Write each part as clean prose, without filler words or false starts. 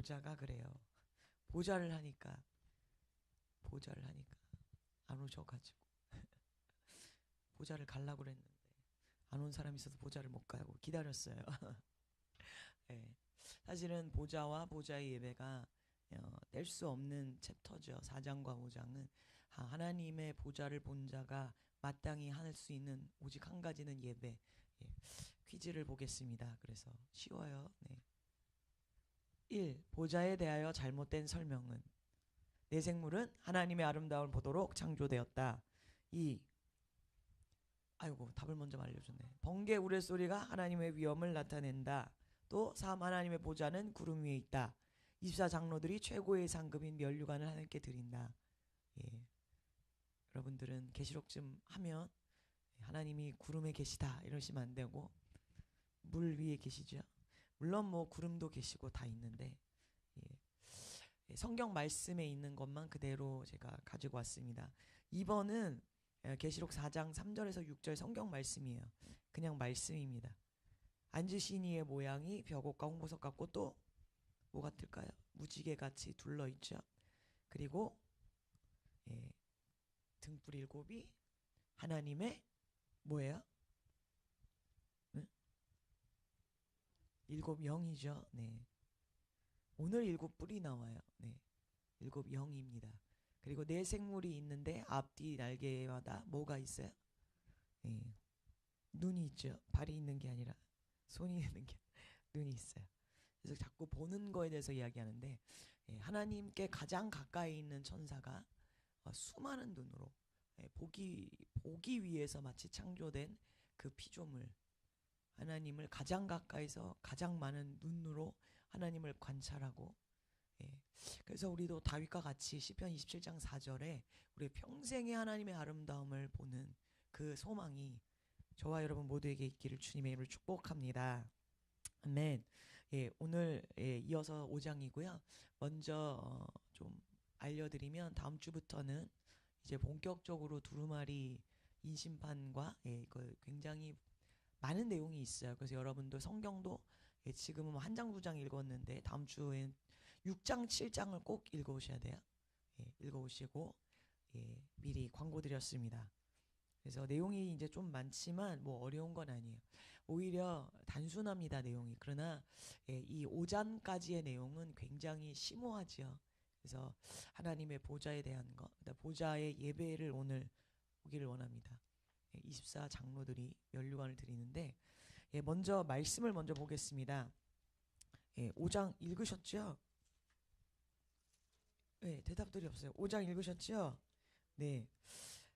보좌가 그래요. 보좌를 하니까 안 오셔가지고 보좌를 가려고 그랬는데 안 온 사람이 있어서 보좌를 못 가고 기다렸어요. 네. 사실은 보좌와 보좌의 예배가 뗄 수 없는 챕터죠. 4장과 5장은 하나님의 보좌를 본 자가 마땅히 할 수 있는 오직 한 가지는 예배. 예. 퀴즈를 보겠습니다. 그래서 쉬워요. 네. 1. 보좌에 대하여 잘못된 설명은 내 생물은 하나님의 아름다움을 보도록 창조되었다. 2. 아이고 답을 먼저 알려줬네. 번개 우레소리가 하나님의 위엄을 나타낸다. 또 3. 하나님의 보좌는 구름 위에 있다. 24 장로들이 최고의 상급인 면류관을 하나님께 드린다. 예. 여러분들은 계시록쯤 하면 하나님이 구름에 계시다 이러시면 안 되고 물 위에 계시죠. 물론 뭐 구름도 계시고 다 있는데 예. 성경 말씀에 있는 것만 그대로 제가 가지고 왔습니다. 2번은 계시록 4장 3절에서 6절 성경 말씀이에요. 그냥 말씀입니다. 앉으신 이의 모양이 벽옥과 홍보석 같고 또 뭐 같을까요? 무지개같이 둘러있죠. 그리고 예, 등불 7이 하나님의 뭐예요? 응? 7영이죠. 네. 오늘 7뿔이 나와요. 네. 7영입니다. 그리고 네 생물이 있는데 앞뒤 날개마다 뭐가 있어요? 네. 눈이 있죠. 발이 있는 게 아니라 손이 있는 게 눈이 있어요. 그래서 자꾸 보는 거에 대해서 이야기하는데 하나님께 가장 가까이 있는 천사가 수많은 눈으로 보기 위해서 마치 창조된 그 피조물 하나님을 가장 가까이서 가장 많은 눈으로 하나님을 관찰하고 그래서 우리도 다윗과 같이 시편 27장 4절에 우리 평생의 하나님의 아름다움을 보는 그 소망이 저와 여러분 모두에게 있기를 주님의 이름으로 축복합니다. 아멘. 예, 오늘 이어서 5장이고요. 먼저 좀 알려드리면 다음 주부터는 이제 본격적으로 두루마리 인심판과 그 굉장히 많은 내용이 있어요. 그래서 여러분도 성경도 지금은 한 장, 두 장 읽었는데 다음 주엔 6장, 7장을 꼭 읽어오셔야 돼요. 읽어오시고 미리 광고 드렸습니다. 그래서 내용이 이제 좀 많지만 뭐 어려운 건 아니에요. 오히려 단순합니다, 내용이. 그러나 이 5장까지의 내용은 굉장히 심오하죠. 그래서 하나님의 보좌에 대한 것, 보좌의 예배를 오늘 보기를 원합니다. 24 장로들이 면류관을 드리는데 먼저 말씀을 먼저 보겠습니다. 5장 읽으셨죠? 네, 대답들이 없어요. 5장 읽으셨죠? 네,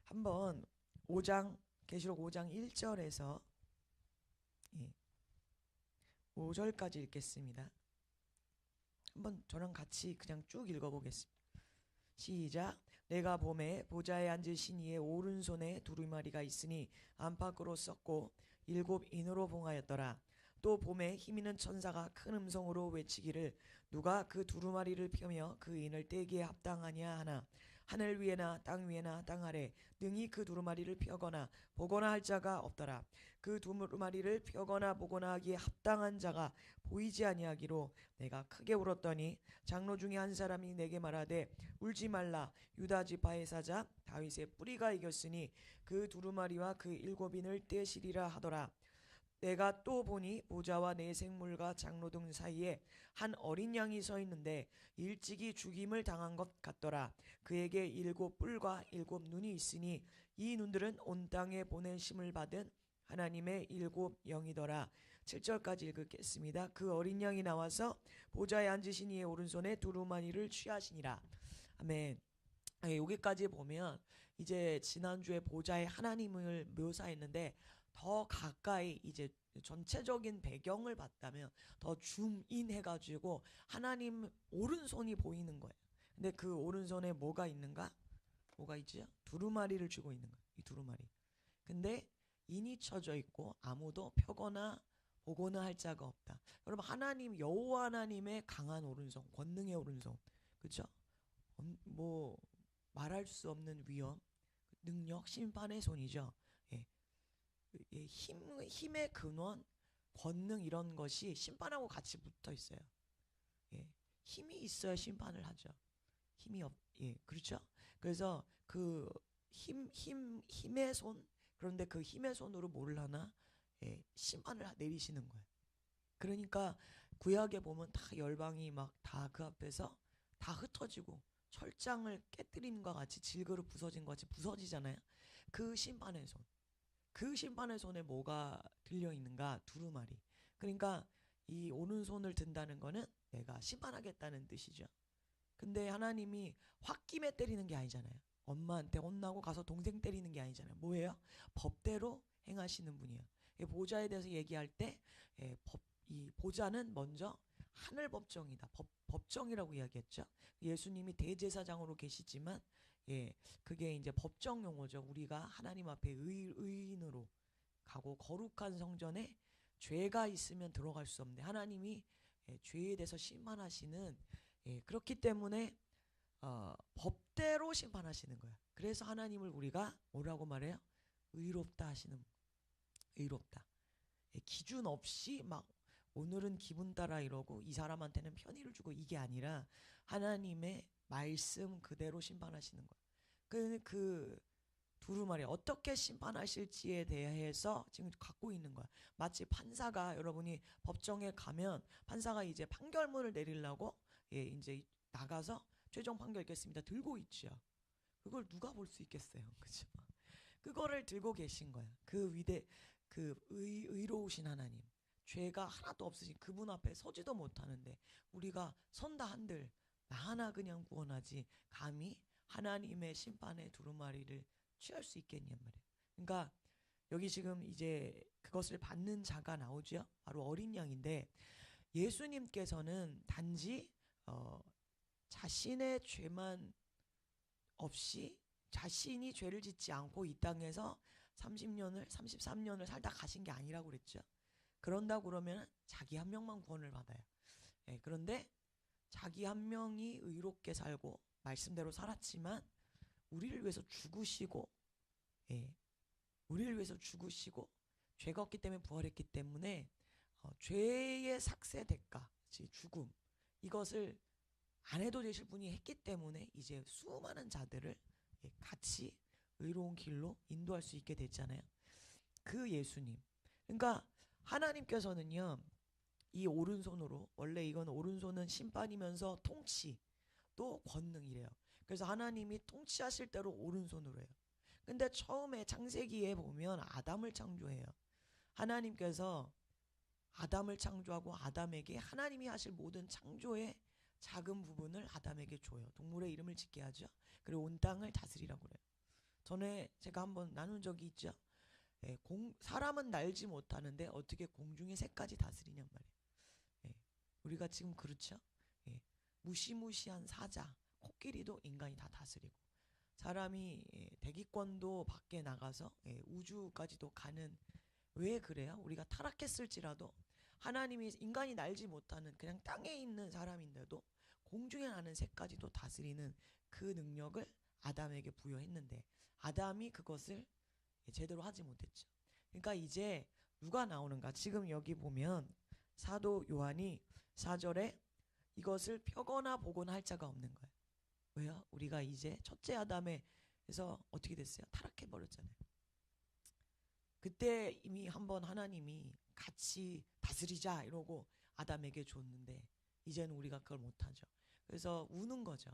한번 5장 계시록 5장 1절에서 5절까지 읽겠습니다. 한번 저랑 같이 그냥 쭉 읽어보겠습니다. 시작. 내가 봄에 보좌에 앉으신 이의 오른손에 두루마리가 있으니 안팎으로 썩고 7인으로 봉하였더라. 또 봄에 힘있는 천사가 큰 음성으로 외치기를 누가 그 두루마리를 펴며 그 인을 떼기에 합당하냐 하나 하늘 위에나 땅 위에나 땅 아래 능히 그 두루마리를 펴거나 보거나 할 자가 없더라. 그 두루마리를 펴거나 보거나 하기에 합당한 자가 보이지 아니하기로 내가 크게 울었더니 장로 중에 한 사람이 내게 말하되 울지 말라. 유다 지파의 사자 다윗의 뿌리가 이겼으니 그 두루마리와 그 7인을 떼시리라 하더라. 내가 또 보니 보좌와 네 생물과 장로 등 사이에 한 어린 양이 서 있는데 일찍이 죽임을 당한 것 같더라. 그에게 7뿔과 7눈이 있으니 이 눈들은 온 땅에 보내심을 받은 하나님의 7영이더라. 7절까지 읽겠습니다. 그 어린 양이 나와서 보좌에 앉으신 이의 오른손에 두루마리를 취하시니라. 아멘. 여기까지 보면 이제 지난주에 보좌의 하나님을 묘사했는데 더 가까이 이제 전체적인 배경을 봤다면 더 줌인 해가지고 하나님 오른손이 보이는 거예요. 근데 그 오른손에 뭐가 있는가? 뭐가 있죠? 두루마리를 쥐고 있는 거예요. 이 두루마리. 근데 인이 쳐져 있고 아무도 펴거나 보거나 할 자가 없다. 여러분 하나님 여호와 하나님의 강한 오른손, 권능의 오른손, 그렇죠? 뭐 말할 수 없는 위엄, 능력, 심판의 손이죠. 힘의 근원, 권능 이런 것이 심판하고 같이 붙어 있어요. 힘이 있어야 심판을 하죠. 힘이 없, 예, 그렇죠. 그래서 그 힘의 손, 그런데 그 힘의 손으로 뭘 하나, 예, 심판을 내리시는 거예요. 그러니까 구약에 보면 다 열방이 막 다 그 앞에서 다 흩어지고 철장을 깨뜨림과 같이 질그릇 부서진 것 같이 부서지잖아요. 그 심판의 손, 그 심판의 손에 뭐가 들려 있는가? 두루마리. 그러니까 이 오른손을 든다는 거는 내가 심판하겠다는 뜻이죠. 근데 하나님이 홧김에 때리는 게 아니잖아요. 엄마한테 혼나고 가서 동생 때리는 게 아니잖아요. 뭐예요? 법대로 행하시는 분이에요. 보좌에 대해서 얘기할 때 이 보좌는 먼저 하늘 법정이다. 법정이라고 이야기했죠. 예수님이 대제사장으로 계시지만 그게 이제 법정 용어죠. 우리가 하나님 앞에 의인으로 가고 거룩한 성전에 죄가 있으면 들어갈 수 없는데 하나님이 죄에 대해서 심판하시는, 그렇기 때문에 법대로 심판하시는 거야. 그래서 하나님을 우리가 뭐라고 말해요? 의롭다 하시는, 의롭다. 기준 없이 막 오늘은 기분 따라 이러고 이 사람한테는 편의를 주고 이게 아니라 하나님의 말씀 그대로 심판하시는 거야. 그 두루마리 어떻게 심판하실지에 대해서 지금 갖고 있는 거야. 마치 판사가, 여러분이 법정에 가면 판사가 이제 판결문을 내리려고 이제 나가서 최종 판결 있겠습니다 들고 있죠. 그걸 누가 볼 수 있겠어요. 그죠? 그거를 들고 계신 거야. 그 의로우신 하나님, 죄가 하나도 없으신 그분 앞에 서지도 못하는데 우리가 선다 한들 나 하나 그냥 구원하지 감히 하나님의 심판의 두루마리를 취할 수 있겠냔 말이에요. 그러니까 여기 지금 이제 그것을 받는 자가 나오죠. 바로 어린 양인데 예수님께서는 단지 자신의 죄만 없이, 자신이 죄를 짓지 않고 이 땅에서 33년을 살다 가신 게 아니라고 그랬죠. 그런다고 그러면 자기 한 명만 구원을 받아요. 그런데 자기 한 명이 의롭게 살고 말씀대로 살았지만 우리를 위해서 죽으시고, 우리를 위해서 죽으시고 죄가 없기 때문에 부활했기 때문에 죄의 삭세 대가, 죽음, 이것을 안 해도 되실 분이 했기 때문에 이제 수많은 자들을 같이 의로운 길로 인도할 수 있게 됐잖아요. 그 예수님. 그러니까 하나님께서는요, 이 오른손으로, 원래 이건 오른손은 심판이면서 통치 또 권능이래요. 그래서 하나님이 통치하실 대로 오른손으로 해요. 근데 처음에 창세기에 보면 아담을 창조해요. 하나님께서 아담을 창조하고 아담에게 하나님이 하실 모든 창조의 작은 부분을 아담에게 줘요. 동물의 이름을 짓게 하죠. 그리고 온 땅을 다스리라고 그래요. 전에 제가 한번 나눈 적이 있죠. 사람은 날지 못하는데 어떻게 공중의 새까지 다스리냔 말이에요. 우리가 지금 그렇죠. 무시무시한 사자, 코끼리도 인간이 다 다스리고, 사람이 대기권도 밖에 나가서 우주까지도 가는, 왜 그래요? 우리가 타락했을지라도 하나님이 인간이 날지 못하는 그냥 땅에 있는 사람인데도 공중에 나는 새까지도 다스리는 그 능력을 아담에게 부여했는데 아담이 그것을 제대로 하지 못했죠. 그러니까 이제 누가 나오는가? 지금 여기 보면 사도 요한이 4절에 이것을 펴거나 보거나 할 자가 없는 거예요. 왜요? 우리가 이제 첫째 아담에서 어떻게 됐어요? 타락해 버렸잖아요. 그때 이미 한번 하나님이 같이 다스리자 이러고 아담에게 줬는데 이제는 우리가 그걸 못하죠. 그래서 우는 거죠.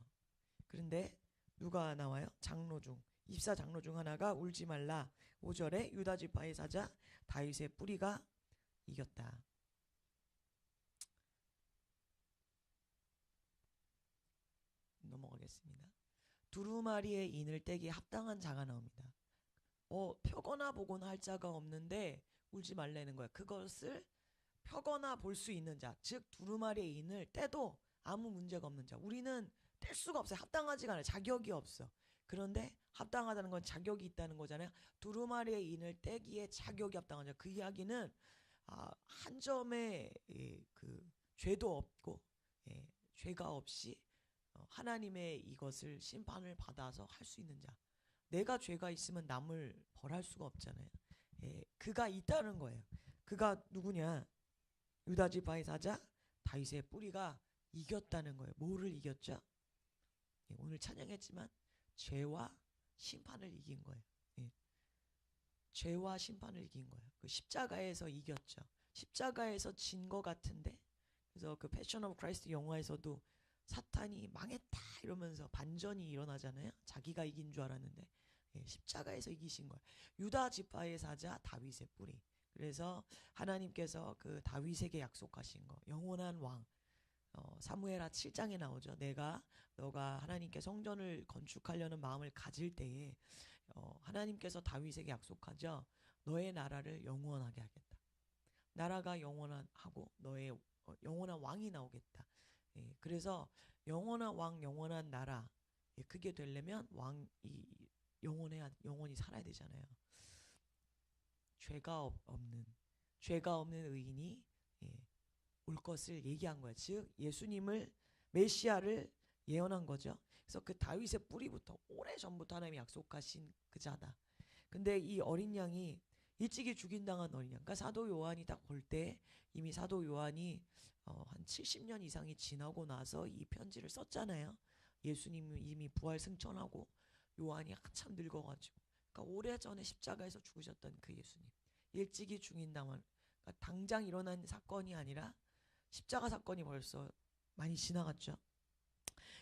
그런데 누가 나와요? 장로 중 24장로 중 하나가 울지 말라. 5절에 유다 지파의 사자 다윗의 뿌리가 이겼다. 넘어가겠습니다. 두루마리의 인을 떼기에 합당한 자가 나옵니다. 펴거나 보거나 할 자가 없는데 울지 말라는 거야. 그것을 펴거나 볼 수 있는 자, 즉 두루마리의 인을 떼도 아무 문제가 없는 자. 우리는 뗄 수가 없어요. 합당하지가 않아요. 자격이 없어. 그런데 합당하다는 건 자격이 있다는 거잖아요. 두루마리의 인을 떼기에 자격이 합당한 자. 그 이야기는 한 점의 그 죄도 없고 죄가 없이 하나님의 이것을 심판을 받아서 할 수 있는 자. 내가 죄가 있으면 남을 벌할 수가 없잖아요. 그가 있다는 거예요. 그가 누구냐? 유다 지파의 사자 다윗의 뿌리가 이겼다는 거예요. 뭐를 이겼죠? 예, 오늘 찬양했지만 죄와 심판을 이긴 거예요. 예, 죄와 심판을 이긴 거예요. 그 십자가에서 이겼죠. 십자가에서 진 거 같은데, 그래서 그 패션 오브 크라이스트 영화에서도 사탄이 망했다 이러면서 반전이 일어나잖아요. 자기가 이긴 줄 알았는데, 예, 십자가에서 이기신 거예요. 유다 지파의 사자 다윗의 뿌리. 그래서 하나님께서 그 다윗에게 약속하신 거, 영원한 왕. 사무엘하 7장에 나오죠. 너가 하나님께 성전을 건축하려는 마음을 가질 때에 하나님께서 다윗에게 약속하죠. 너의 나라를 영원하게 하겠다. 나라가 영원하고 너의 영원한 왕이 나오겠다. 예, 그래서 영원한 왕, 영원한 나라, 예, 그게 되려면 왕이 영원히 살아야 되잖아요. 죄가 없는 의인이, 예, 올 것을 얘기한 거예요. 즉 예수님을, 메시아를 예언한 거죠. 그래서 그 다윗의 뿌리부터 오래전부터 하나님이 약속하신 그 자다. 근데 이 어린 양이 일찍이 죽인당한 어린 양. 그러니까 사도 요한이 딱 볼 때 이미 사도 요한이 한 70년 이상이 지나고 나서 이 편지를 썼잖아요. 예수님이 이미 부활 승천하고 요한이 한참 늙어가지고, 그러니까 오래전에 십자가에서 죽으셨던 그 예수님, 일찍이 죽인당한, 그러니까 당장 일어난 사건이 아니라 십자가 사건이 벌써 많이 지나갔죠.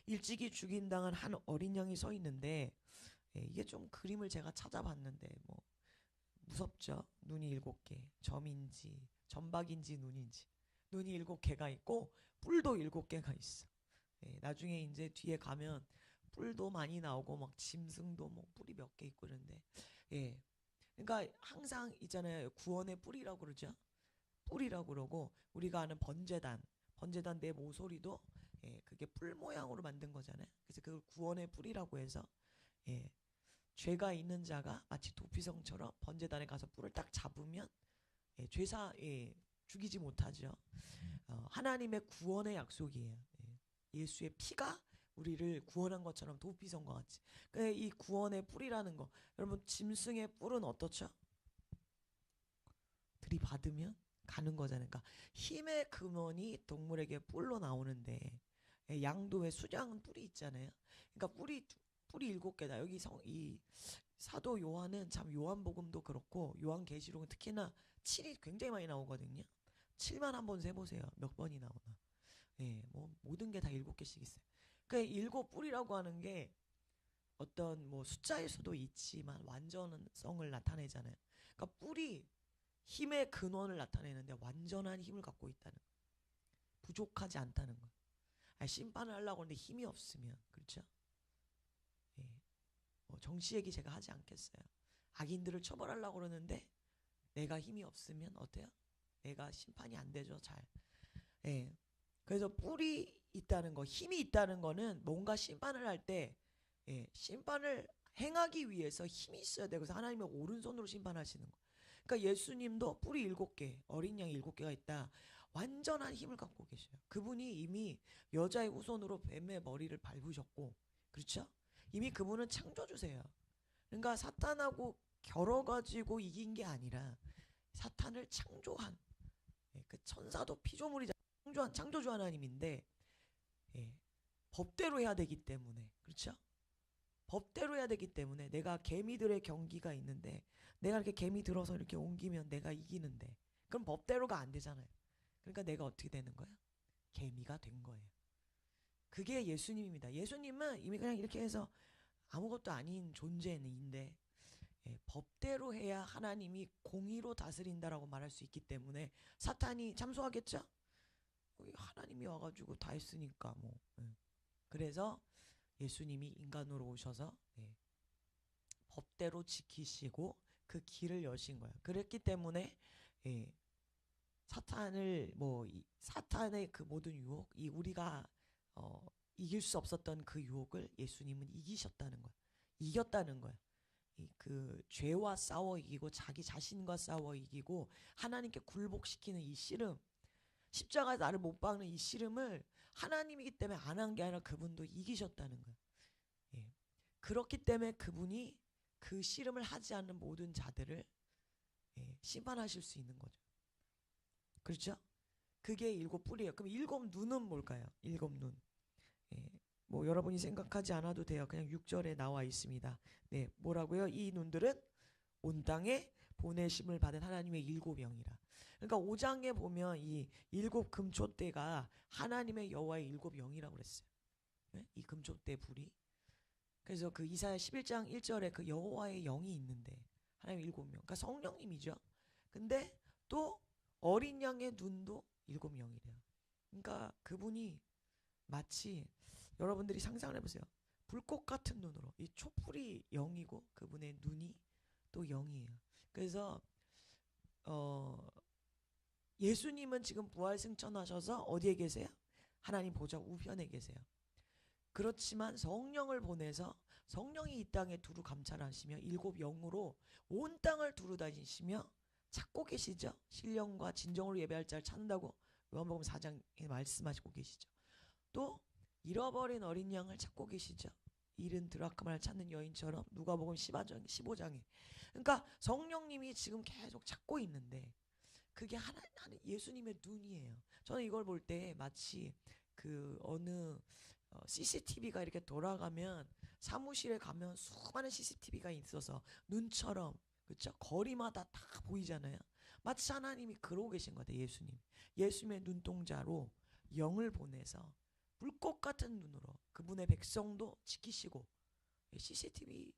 일찍이 죽인당한 한 어린 양이 서 있는데, 예, 이게 좀 그림을 제가 찾아봤는데 뭐 무섭죠. 눈이 7개, 점인지 점박인지 눈이 7개가 있고 뿔도 7개가 있어. 예, 나중에 이제 뒤에 가면 뿔도 많이 나오고 막 짐승도 뭐 뿔이 몇 개 있고 그런데, 예, 그러니까 항상 있잖아요. 구원의 뿔이라고 그러죠. 뿔이라고 그러고, 우리가 아는 번제단 내 모서리도, 예, 그게 뿔 모양으로 만든 거잖아요. 그래서 그걸 구원의 뿔이라고 해서, 예, 죄가 있는 자가 마치 도피성처럼 번제단에 가서 뿔을 딱 잡으면, 예, 예, 죽이지 못하죠. 하나님의 구원의 약속이에요. 예, 예수의 피가 우리를 구원한 것처럼 도피성과 같이. 그러니까 이 구원의 뿔이라는 거, 여러분 짐승의 뿔은 어떻죠? 들이받으면 가는 거잖아요. 그러니까 힘의 근원이 동물에게 뿔로 나오는데, 예, 양도 왜 수장은 뿔이 있잖아요. 그러니까 뿔이 7개다. 이 사도 요한은 참, 요한복음도 그렇고 요한계시록은 특히나 7이 굉장히 많이 나오거든요. 7만 한번 세보세요. 몇 번이 나오나. 예, 뭐 모든 게 다 7개씩 있어요. 그러니까 7뿔이라고 하는 게 어떤 뭐 숫자일 수도 있지만 완전성을 나타내잖아요. 그러니까 뿔이 힘의 근원을 나타내는데 완전한 힘을 갖고 있다는 거. 부족하지 않다는 거. 심판을 하려고 하는데 힘이 없으면, 그렇죠? 예, 정치 얘기 제가 하지 않겠어요. 악인들을 처벌하려고 그러는데 내가 힘이 없으면 어때요? 내가 심판이 안 되죠, 잘. 예. 그래서 뿔이 있다는 거, 힘이 있다는 거는 뭔가 심판을 할 때, 예, 심판을 행하기 위해서 힘이 있어야 되고, 그래서 하나님의 오른손으로 심판하시는 거. 그러니까 예수님도 뿔이 7개, 어린 양이 7개가 있다. 완전한 힘을 갖고 계셔요. 그분이 이미 여자의 후손으로 뱀의 머리를 밟으셨고, 그렇죠? 이미 그분은 창조주세요. 그러니까 사탄하고 겨뤄가지고 이긴 게 아니라 사탄을 창조한, 예, 그 천사도 피조물이자 창조주 하나님인데, 예, 법대로 해야 되기 때문에, 그렇죠? 법대로 해야 되기 때문에, 내가 개미들의 경기가 있는데 내가 이렇게 개미 들어서 이렇게 옮기면 내가 이기는데, 그럼 법대로가 안 되잖아요. 그러니까 내가 어떻게 되는 거야? 개미가 된 거예요. 그게 예수님입니다. 예수님은 이미 그냥 이렇게 해서 아무것도 아닌 존재인데, 예, 법대로 해야 하나님이 공의로 다스린다라고 말할 수 있기 때문에 사탄이 참소하겠죠? 하나님이 와가지고 다 했으니까 뭐. 예. 그래서 예수님이 인간으로 오셔서, 예, 법대로 지키시고 그 길을 여신 거야. 그랬기 때문에, 예, 사탄의 그 모든 유혹, 우리가 이길 수 없었던 그 유혹을 예수님은 이기셨다는 거야. 이겼다는 거야. 그 죄와 싸워 이기고 자기 자신과 싸워 이기고 하나님께 굴복시키는 이 씨름, 십자가에 나를 못 박는 이 씨름을 하나님이기 때문에 안 한 게 아니라 그분도 이기셨다는 거야. 예. 그렇기 때문에 그분이 그 씨름을 하지 않는 모든 자들을, 예, 심판하실 수 있는 거죠. 그렇죠? 그게 일곱 뿔이에요. 그럼 일곱 눈은 뭘까요? 일곱 눈. 예, 뭐 여러분이 생각하지 않아도 돼요. 그냥 6절에 나와 있습니다. 네, 뭐라고요? 이 눈들은 온 땅에 보내심을 받은 하나님의 일곱 영이라. 그러니까 5장에 보면 이 일곱 금초대가 하나님의 여호와의 일곱 영이라고 그랬어요. 네? 이 금초대 불이. 그래서 그 이사야 11장 1절에 그 여호와의 영이 있는데 하나님 일곱 명. 그러니까 성령님이죠. 근데 또 어린 양의 눈도 일곱 영이래요. 그러니까 그분이 마치 여러분들이 상상을 해보세요. 불꽃 같은 눈으로 이 촛불이 영이고 그분의 눈이 또 영이에요. 그래서 예수님은 지금 부활 승천하셔서 어디에 계세요? 하나님 보좌 우편에 계세요. 그렇지만 성령을 보내서 성령이 이 땅에 두루 감찰하시며 일곱 영으로 온 땅을 두루 다니시며 찾고 계시죠. 신령과 진정으로 예배할 자를 찾는다고 요한복음 4장에 말씀하시고 계시죠. 또 잃어버린 어린 양을 찾고 계시죠. 잃은 드라크마를 찾는 여인처럼 누가복음 15장에. 그러니까 성령님이 지금 계속 찾고 있는데 그게 하나 예수님의 눈이에요. 저는 이걸 볼 때 마치 그 어느 CCTV가 이렇게 돌아가면 사무실에 가면 수많은 CCTV가 있어서 눈처럼 그렇죠? 거리마다 다 보이잖아요. 마치 하나님이 그러고 계신 거다. 예수님의 눈동자로 영을 보내서 불꽃 같은 눈으로 그분의 백성도 지키시고 CCTV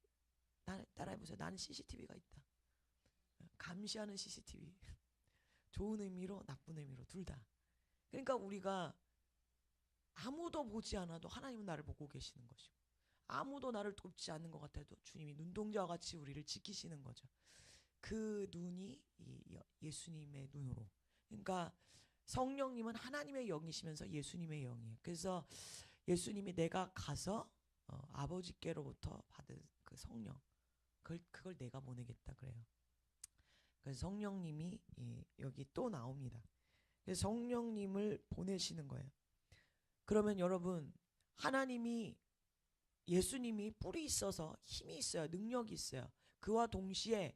따라해보세요. 나는 CCTV가 있다. 감시하는 CCTV. 좋은 의미로 나쁜 의미로 둘 다. 그러니까 우리가 아무도 보지 않아도 하나님은 나를 보고 계시는 것이고 아무도 나를 돕지 않는 것 같아도 주님이 눈동자와 같이 우리를 지키시는 거죠. 그 눈이 예수님의 눈으로. 그러니까 성령님은 하나님의 영이시면서 예수님의 영이에요. 그래서 예수님이 내가 가서 아버지께로부터 받은 그 성령 그걸 내가 보내겠다 그래요. 그래서 성령님이 여기 또 나옵니다. 그래서 성령님을 보내시는 거예요. 그러면 여러분 하나님이 예수님이 뿔이 있어서 힘이 있어요. 능력이 있어요. 그와 동시에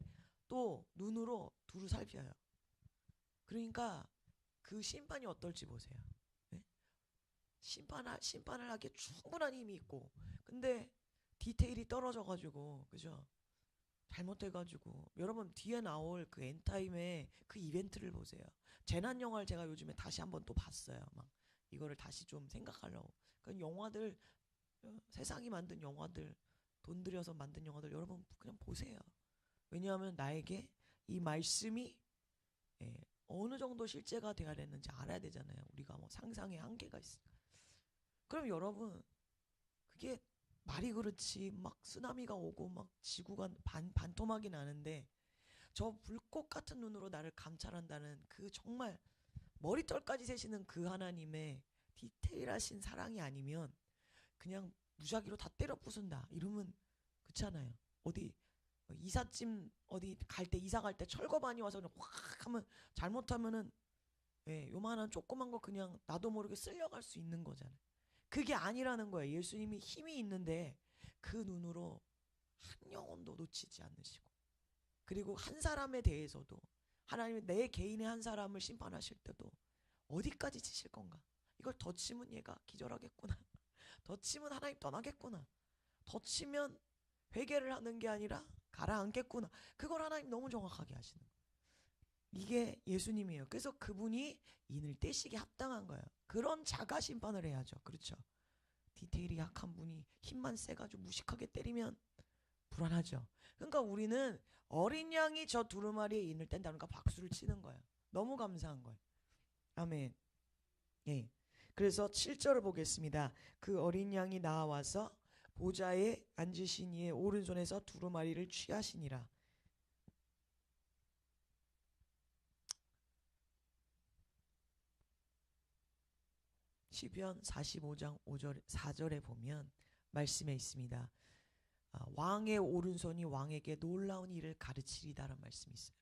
또 눈으로 두루 살펴요. 그러니까 그 심판이 어떨지 보세요. 네? 심판을 하기에 충분한 힘이 있고 근데 디테일이 떨어져가지고 그죠? 잘못해가지고 여러분 뒤에 나올 그 엔타임의 그 이벤트를 보세요. 재난 영화를 제가 요즘에 다시 한번 또 봤어요. 막 이거를 다시 좀 생각하려고. 그 영화들 세상이 만든 영화들 돈 들여서 만든 영화들 여러분 그냥 보세요. 왜냐하면 나에게 이 말씀이 어느 정도 실제가 돼야 되는지 알아야 되잖아요. 우리가 뭐 상상의 한계가 있으니까. 그럼 여러분 그게 말이 그렇지 막 쓰나미가 오고 막 지구가 반토막이 나는데 저 불꽃 같은 눈으로 나를 감찰한다는 그 정말 머리털까지 세시는 그 하나님의 디테일하신 사랑이 아니면 그냥 무작위로 다 때려 부순다 이러면 그렇잖아요. 어디 이삿짐 어디 갈 때 이사 갈 때 철거반이 와서 그냥 확 하면 잘못하면은 요만한 조그만 거 그냥 나도 모르게 쓸려갈 수 있는 거잖아요. 그게 아니라는 거예요. 예수님이 힘이 있는데 그 눈으로 한 영혼도 놓치지 않으시고 그리고 한 사람에 대해서도 하나님이 내 개인의 한 사람을 심판하실 때도 어디까지 치실 건가? 이걸 더 치면 얘가 기절하겠구나. 더 치면 하나님 떠나겠구나. 더 치면 회개를 하는 게 아니라 가라앉겠구나. 그걸 하나님 너무 정확하게 하시는 거예요. 이게 예수님이에요. 그래서 그분이 인을 떼시기 합당한 거예요. 그런 자가 심판을 해야죠. 그렇죠. 디테일이 약한 분이 힘만 세가지고 무식하게 때리면 불안하죠. 그러니까 우리는 어린 양이 저 두루마리에 인을 뗀다니까 박수를 치는 거예요. 너무 감사한 거예요. 아멘. 예. 그래서 7절을 보겠습니다. 그 어린 양이 나와서 보좌에 앉으신 이의 오른손에서 두루마리를 취하시니라. 시편 45장 5절 4절에 보면 말씀에 있습니다. 왕의 오른손이 왕에게 놀라운 일을 가르치리다라는 말씀이 있어요.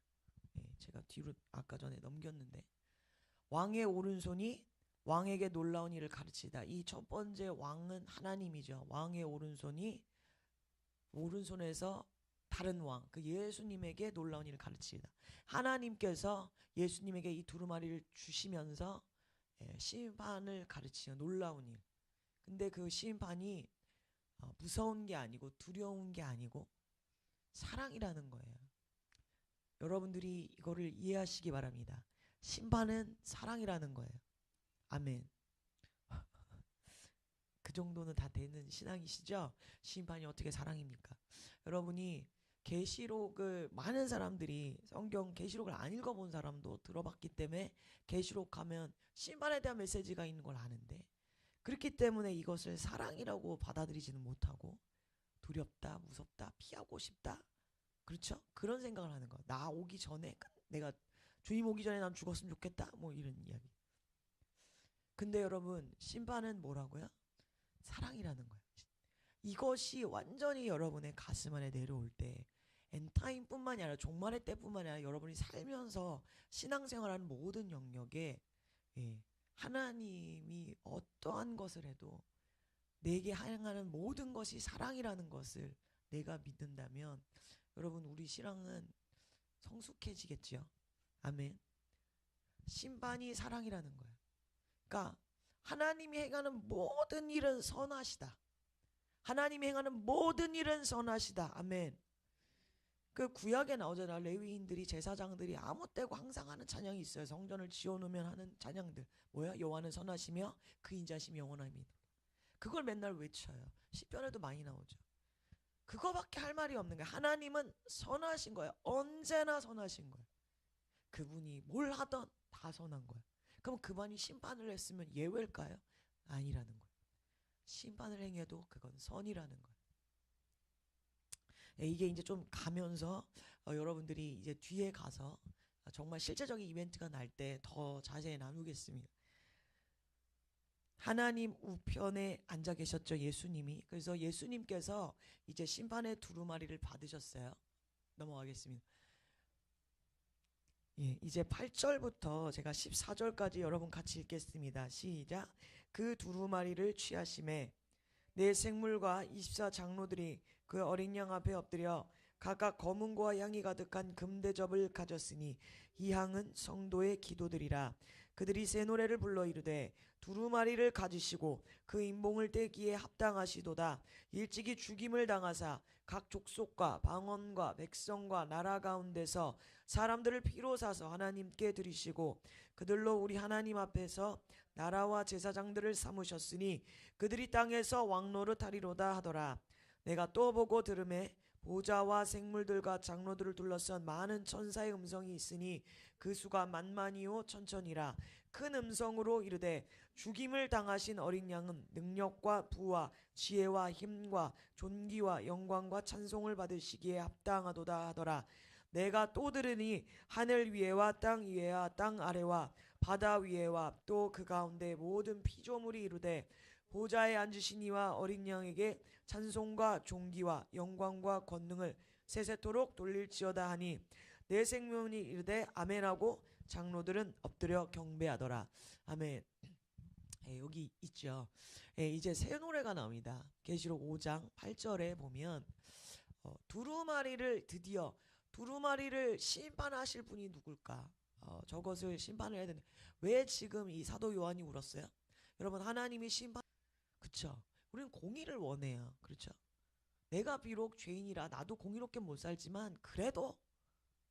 제가 뒤로 아까 전에 넘겼는데 왕의 오른손이 왕에게 놀라운 일을 가르치다. 이 첫 번째 왕은 하나님이죠. 왕의 오른손에서 다른 왕, 그 예수님에게 놀라운 일을 가르치다. 하나님께서 예수님에게 이 두루마리를 주시면서 심판을 가르치는 놀라운 일. 근데 그 심판이 무서운 게 아니고 두려운 게 아니고 사랑이라는 거예요. 여러분들이 이거를 이해하시기 바랍니다. 심판은 사랑이라는 거예요. 아멘. 그 정도는 다 되는 신앙이시죠? 심판이 어떻게 사랑입니까? 여러분이 계시록을 많은 사람들이 성경 계시록을 안 읽어본 사람도 들어봤기 때문에 계시록 하면 심판에 대한 메시지가 있는 걸 아는데 그렇기 때문에 이것을 사랑이라고 받아들이지는 못하고 두렵다, 무섭다, 피하고 싶다. 그렇죠? 그런 생각을 하는 거야. 나 오기 전에 내가 주님 오기 전에 난 죽었으면 좋겠다. 뭐 이런 이야기. 근데 여러분 심판은 뭐라고요? 사랑이라는 거예요. 이것이 완전히 여러분의 가슴 안에 내려올 때 엔타임뿐만이 아니라 종말의 때뿐만이 아니라 여러분이 살면서 신앙생활하는 모든 영역에 하나님이 어떠한 것을 해도 내게 향하는 모든 것이 사랑이라는 것을 내가 믿는다면 여러분 우리 신앙은 성숙해지겠지요. 아멘. 심판이 사랑이라는 거예요. 그러니까 하나님이 행하는 모든 일은 선하시다. 하나님이 행하는 모든 일은 선하시다. 아멘. 그 구약에 나오잖아. 레위인들이 제사장들이 아무 때고 항상 하는 찬양이 있어요. 성전을 지어놓으면 하는 찬양들. 뭐야? 여호와는 선하시며 그 인자심이 영원함이다. 그걸 맨날 외쳐요. 시편에도 많이 나오죠. 그거밖에 할 말이 없는 거예요. 하나님은 선하신 거예요. 언제나 선하신 거예요. 그분이 뭘 하던 다 선한 거예요. 그럼 그분이 심판을 했으면 예외일까요? 아니라는 거예요. 심판을 행해도 그건 선이라는 거예요. 이게 이제 좀 가면서 여러분들이 이제 뒤에 가서 정말 실제적인 이벤트가 날 때 더 자세히 나누겠습니다. 하나님 우편에 앉아 계셨죠, 예수님이. 그래서 예수님께서 이제 심판의 두루마리를 받으셨어요. 넘어가겠습니다. 이제 8절부터 제가 14절까지 여러분 같이 읽겠습니다. 시작. 그 두루마리를 취하심에 네 생물과 24장로들이 그 어린 양 앞에 엎드려 각각 검은고와 향이 가득한 금대접을 가졌으니 이 향은 성도의 기도들이라. 그들이 새 노래를 불러 이르되 두루마리를 가지시고 그 인봉을 떼기에 합당하시도다. 일찍이 죽임을 당하사 각 족속과 방언과 백성과 나라 가운데서 사람들을 피로 사서 하나님께 드리시고 그들로 우리 하나님 앞에서 나라와 제사장들을 삼으셨으니 그들이 땅에서 왕노릇하리로다 하더라. 내가 또 보고 들음에 보좌와 생물들과 장로들을 둘러싼 많은 천사의 음성이 있으니 그 수가 만만이요 천천이라. 큰 음성으로 이르되 죽임을 당하신 어린 양은 능력과 부와 지혜와 힘과 존귀와 영광과 찬송을 받으시기에 합당하도다 하더라. 내가 또 들으니 하늘 위에와 땅 위에와 땅 아래와 바다 위에와 또 그 가운데 모든 피조물이 이르되 보좌에 앉으신 이와 어린 양에게 찬송과 존귀와 영광과 권능을 세세토록 돌릴지어다 하니 내 생명이 이르되 아멘하고 장로들은 엎드려 경배하더라. 아멘. 여기 있죠. 이제 새 노래가 나옵니다. 계시록 5장 8절에 보면 두루마리를 심판하실 분이 누굴까? 저것을 심판을 해야 되는데 왜 지금 이 사도 요한이 울었어요? 여러분 하나님이 심판 그쵸? 우리는 공의를 원해요. 그렇죠? 내가 비록 죄인이라 나도 공의롭게 못 살지만 그래도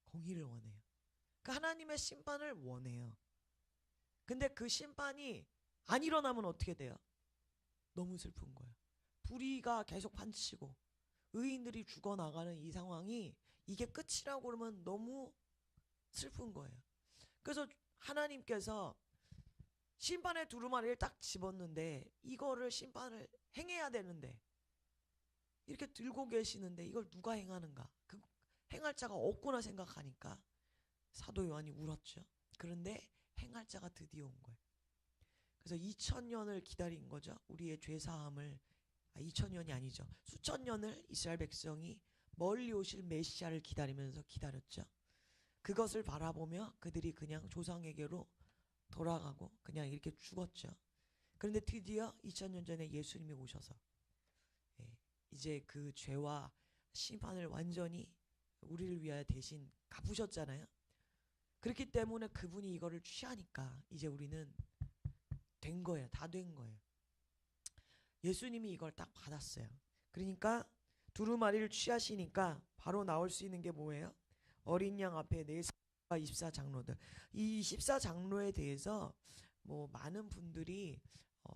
공의를 원해요. 그 하나님의 심판을 원해요. 근데 그 심판이 안 일어나면 어떻게 돼요? 너무 슬픈 거예요. 불의가 계속 판치고 의인들이 죽어나가는 이 상황이 이게 끝이라고 그러면 너무 슬픈 거예요. 그래서 하나님께서 심판의 두루마리를 딱 집었는데 이거를 심판을 행해야 되는데 이렇게 들고 계시는데 이걸 누가 행하는가? 그 행할 자가 없구나 생각하니까 사도 요한이 울었죠. 그런데 행할 자가 드디어 온 거예요. 그래서 2000년을 기다린 거죠. 우리의 죄사함을 2000년이 아니죠. 수천 년을 이스라엘 백성이 멀리 오실 메시아를 기다리면서 기다렸죠. 그것을 바라보며 그들이 그냥 조상에게로 돌아가고 그냥 이렇게 죽었죠. 그런데 드디어 2000년 전에 예수님이 오셔서 이제 그 죄와 심판을 완전히 우리를 위하여 대신 갚으셨잖아요. 그렇기 때문에 그분이 이거를 취하니까 이제 우리는 된 거예요. 다 된 거예요. 예수님이 이걸 딱 받았어요. 그러니까 두루마리를 취하시니까 바로 나올 수 있는 게 뭐예요? 어린 양 앞에 네 사도와 24장로들. 이 24장로에 대해서 뭐 많은 분들이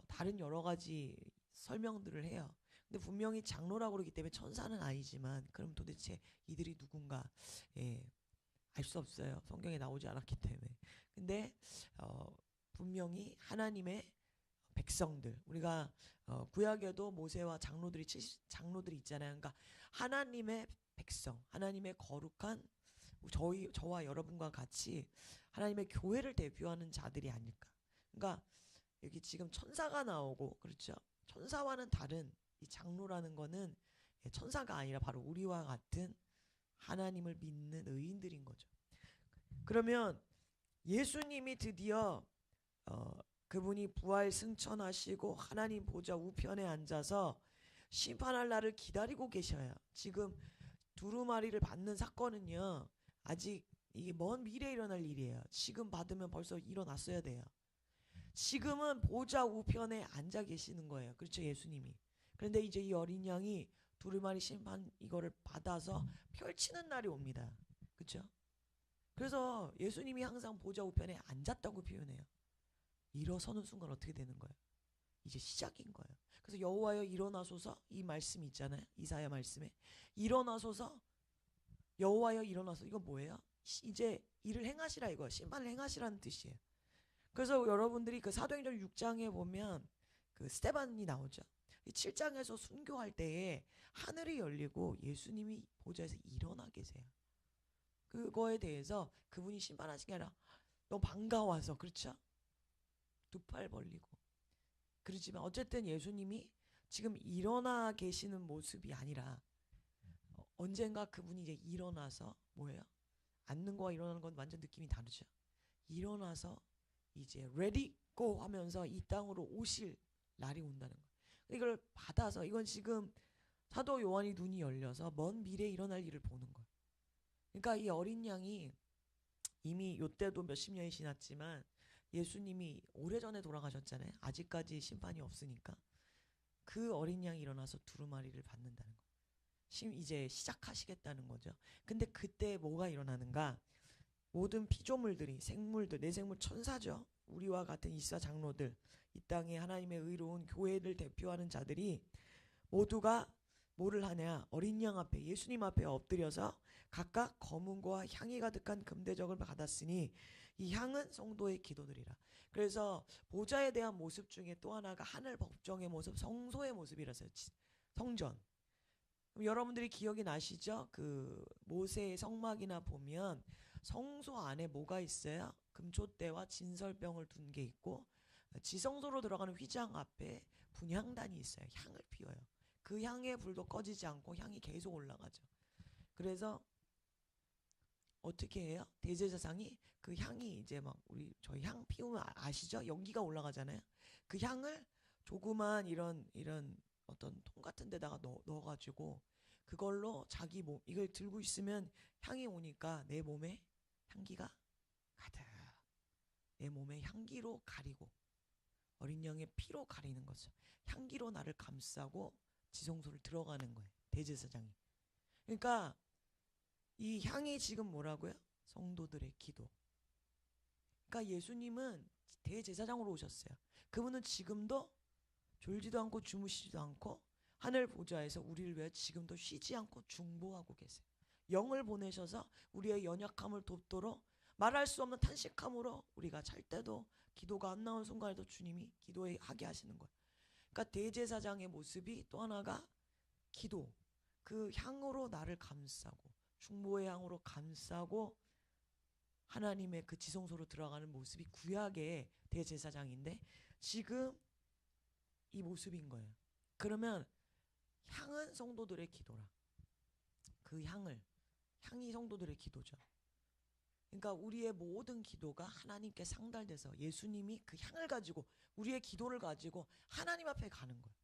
다른 여러 가지 설명들을 해요. 근데 분명히 장로라고 그러기 때문에 천사는 아니지만 그럼 도대체 이들이 누군가, 예, 알 수 없어요. 성경에 나오지 않았기 때문에. 근데 분명히 하나님의 백성들, 우리가 구약에도 모세와 장로들이 있잖아요. 그러니까 하나님의 백성, 하나님의 거룩한 저와 여러분과 같이 하나님의 교회를 대표하는 자들이 아닐까. 그러니까 여기 지금 천사가 나오고, 그렇죠? 천사와는 다른 이 장로라는 거는 천사가 아니라 바로 우리와 같은 하나님을 믿는 의인들인 거죠. 그러면 예수님이 드디어 그분이 부활 승천하시고 하나님 보좌 우편에 앉아서 심판할 날을 기다리고 계셔요. 지금 두루마리를 받는 사건은요, 아직 이게 먼 미래에 일어날 일이에요. 지금 받으면 벌써 일어났어야 돼요. 지금은 보좌 우편에 앉아 계시는 거예요. 그렇죠, 예수님이. 그런데 이제 이 어린 양이 두루마리 심판 이거를 받아서 펼치는 날이 옵니다. 그렇죠? 그래서 예수님이 항상 보좌 우편에 앉았다고 표현해요. 일어서는 순간 어떻게 되는 거예요? 이제 시작인 거예요. 그래서 여호와여 일어나소서, 이 말씀 있잖아요. 이사야 말씀에 일어나소서, 여호와여 일어나서. 이거 뭐예요? 이제 일을 행하시라, 이거 심판을 행하시라는 뜻이에요. 그래서 여러분들이 그 사도행전 6장에 보면 그 스데반이 나오죠. 7장에서 순교할 때에 하늘이 열리고 예수님이 보좌에서 일어나 계세요. 그거에 대해서 그분이 심판하신 게 아니라 너무 반가워서, 그렇죠? 두 팔 벌리고. 그렇지만 어쨌든 예수님이 지금 일어나 계시는 모습이 아니라 언젠가 그분이 이제 일어나서 뭐예요? 앉는 거와 일어나는 건 완전 느낌이 다르죠. 일어나서 이제 ready go 하면서 이 땅으로 오실 날이 온다는 거예요. 이걸 받아서, 이건 지금 사도 요한이 눈이 열려서 먼 미래에 일어날 일을 보는 거예요. 그러니까 이 어린 양이 이미 요때도 몇십 년이 지났지만 예수님이 오래전에 돌아가셨잖아요. 아직까지 심판이 없으니까. 그 어린 양이 일어나서 두루마리를 받는다는 거예요. 이제 시작하시겠다는 거죠. 근데 그때 뭐가 일어나는가? 모든 피조물들이, 생물들, 내생물 천사죠. 우리와 같은 이사 장로들, 이 땅에 하나님의 의로운 교회를 대표하는 자들이 모두가 뭐를 하냐? 어린 양 앞에, 예수님 앞에 엎드려서 각각 검은고와 향이 가득한 금대접을 받았으니 이 향은 성도의 기도들이라. 그래서 보좌에 대한 모습 중에 또 하나가 하늘 법정의 모습, 성소의 모습이라서요. 성전. 그럼 여러분들이 기억이 나시죠? 그 모세의 성막이나 보면 성소 안에 뭐가 있어요? 금촛대와 진설병을 둔 게 있고, 지성소로 들어가는 휘장 앞에 분향단이 있어요. 향을 피워요. 그 향의 불도 꺼지지 않고 향이 계속 올라가죠. 그래서 어떻게 해요? 대제사장이 그 향이 이제 막 저희 향 피우면 아시죠? 연기가 올라가잖아요. 그 향을 조그만 이런 어떤 통 같은 데다가 넣어가지고 그걸로 자기 몸, 이걸 들고 있으면 향이 오니까 내 몸에 향기가 가득, 내 몸에 향기로 가리고 어린 양의 피로 가리는 거죠. 향기로 나를 감싸고 지성소를 들어가는 거예요. 대제사장이. 그러니까 이 향이 지금 뭐라고요? 성도들의 기도. 그러니까 예수님은 대제사장으로 오셨어요. 그분은 지금도 졸지도 않고 주무시지도 않고 하늘 보좌에서 우리를 위해 지금도 쉬지 않고 중보하고 계세요. 영을 보내셔서 우리의 연약함을 돕도록 말할 수 없는 탄식함으로 우리가 잘 때도 기도가 안 나온 순간에도 주님이 기도하게 하시는 거예요. 그러니까 대제사장의 모습이 또 하나가 기도, 그 향으로 나를 감싸고 중보의 향으로 감싸고 하나님의 그 지성소로 들어가는 모습이 구약의 대제사장인데 지금 이 모습인 거예요. 그러면 향은 성도들의 기도라. 그 향이 성도들의 기도죠. 그러니까 우리의 모든 기도가 하나님께 상달돼서 예수님이 그 향을 가지고 우리의 기도를 가지고 하나님 앞에 가는 거예요.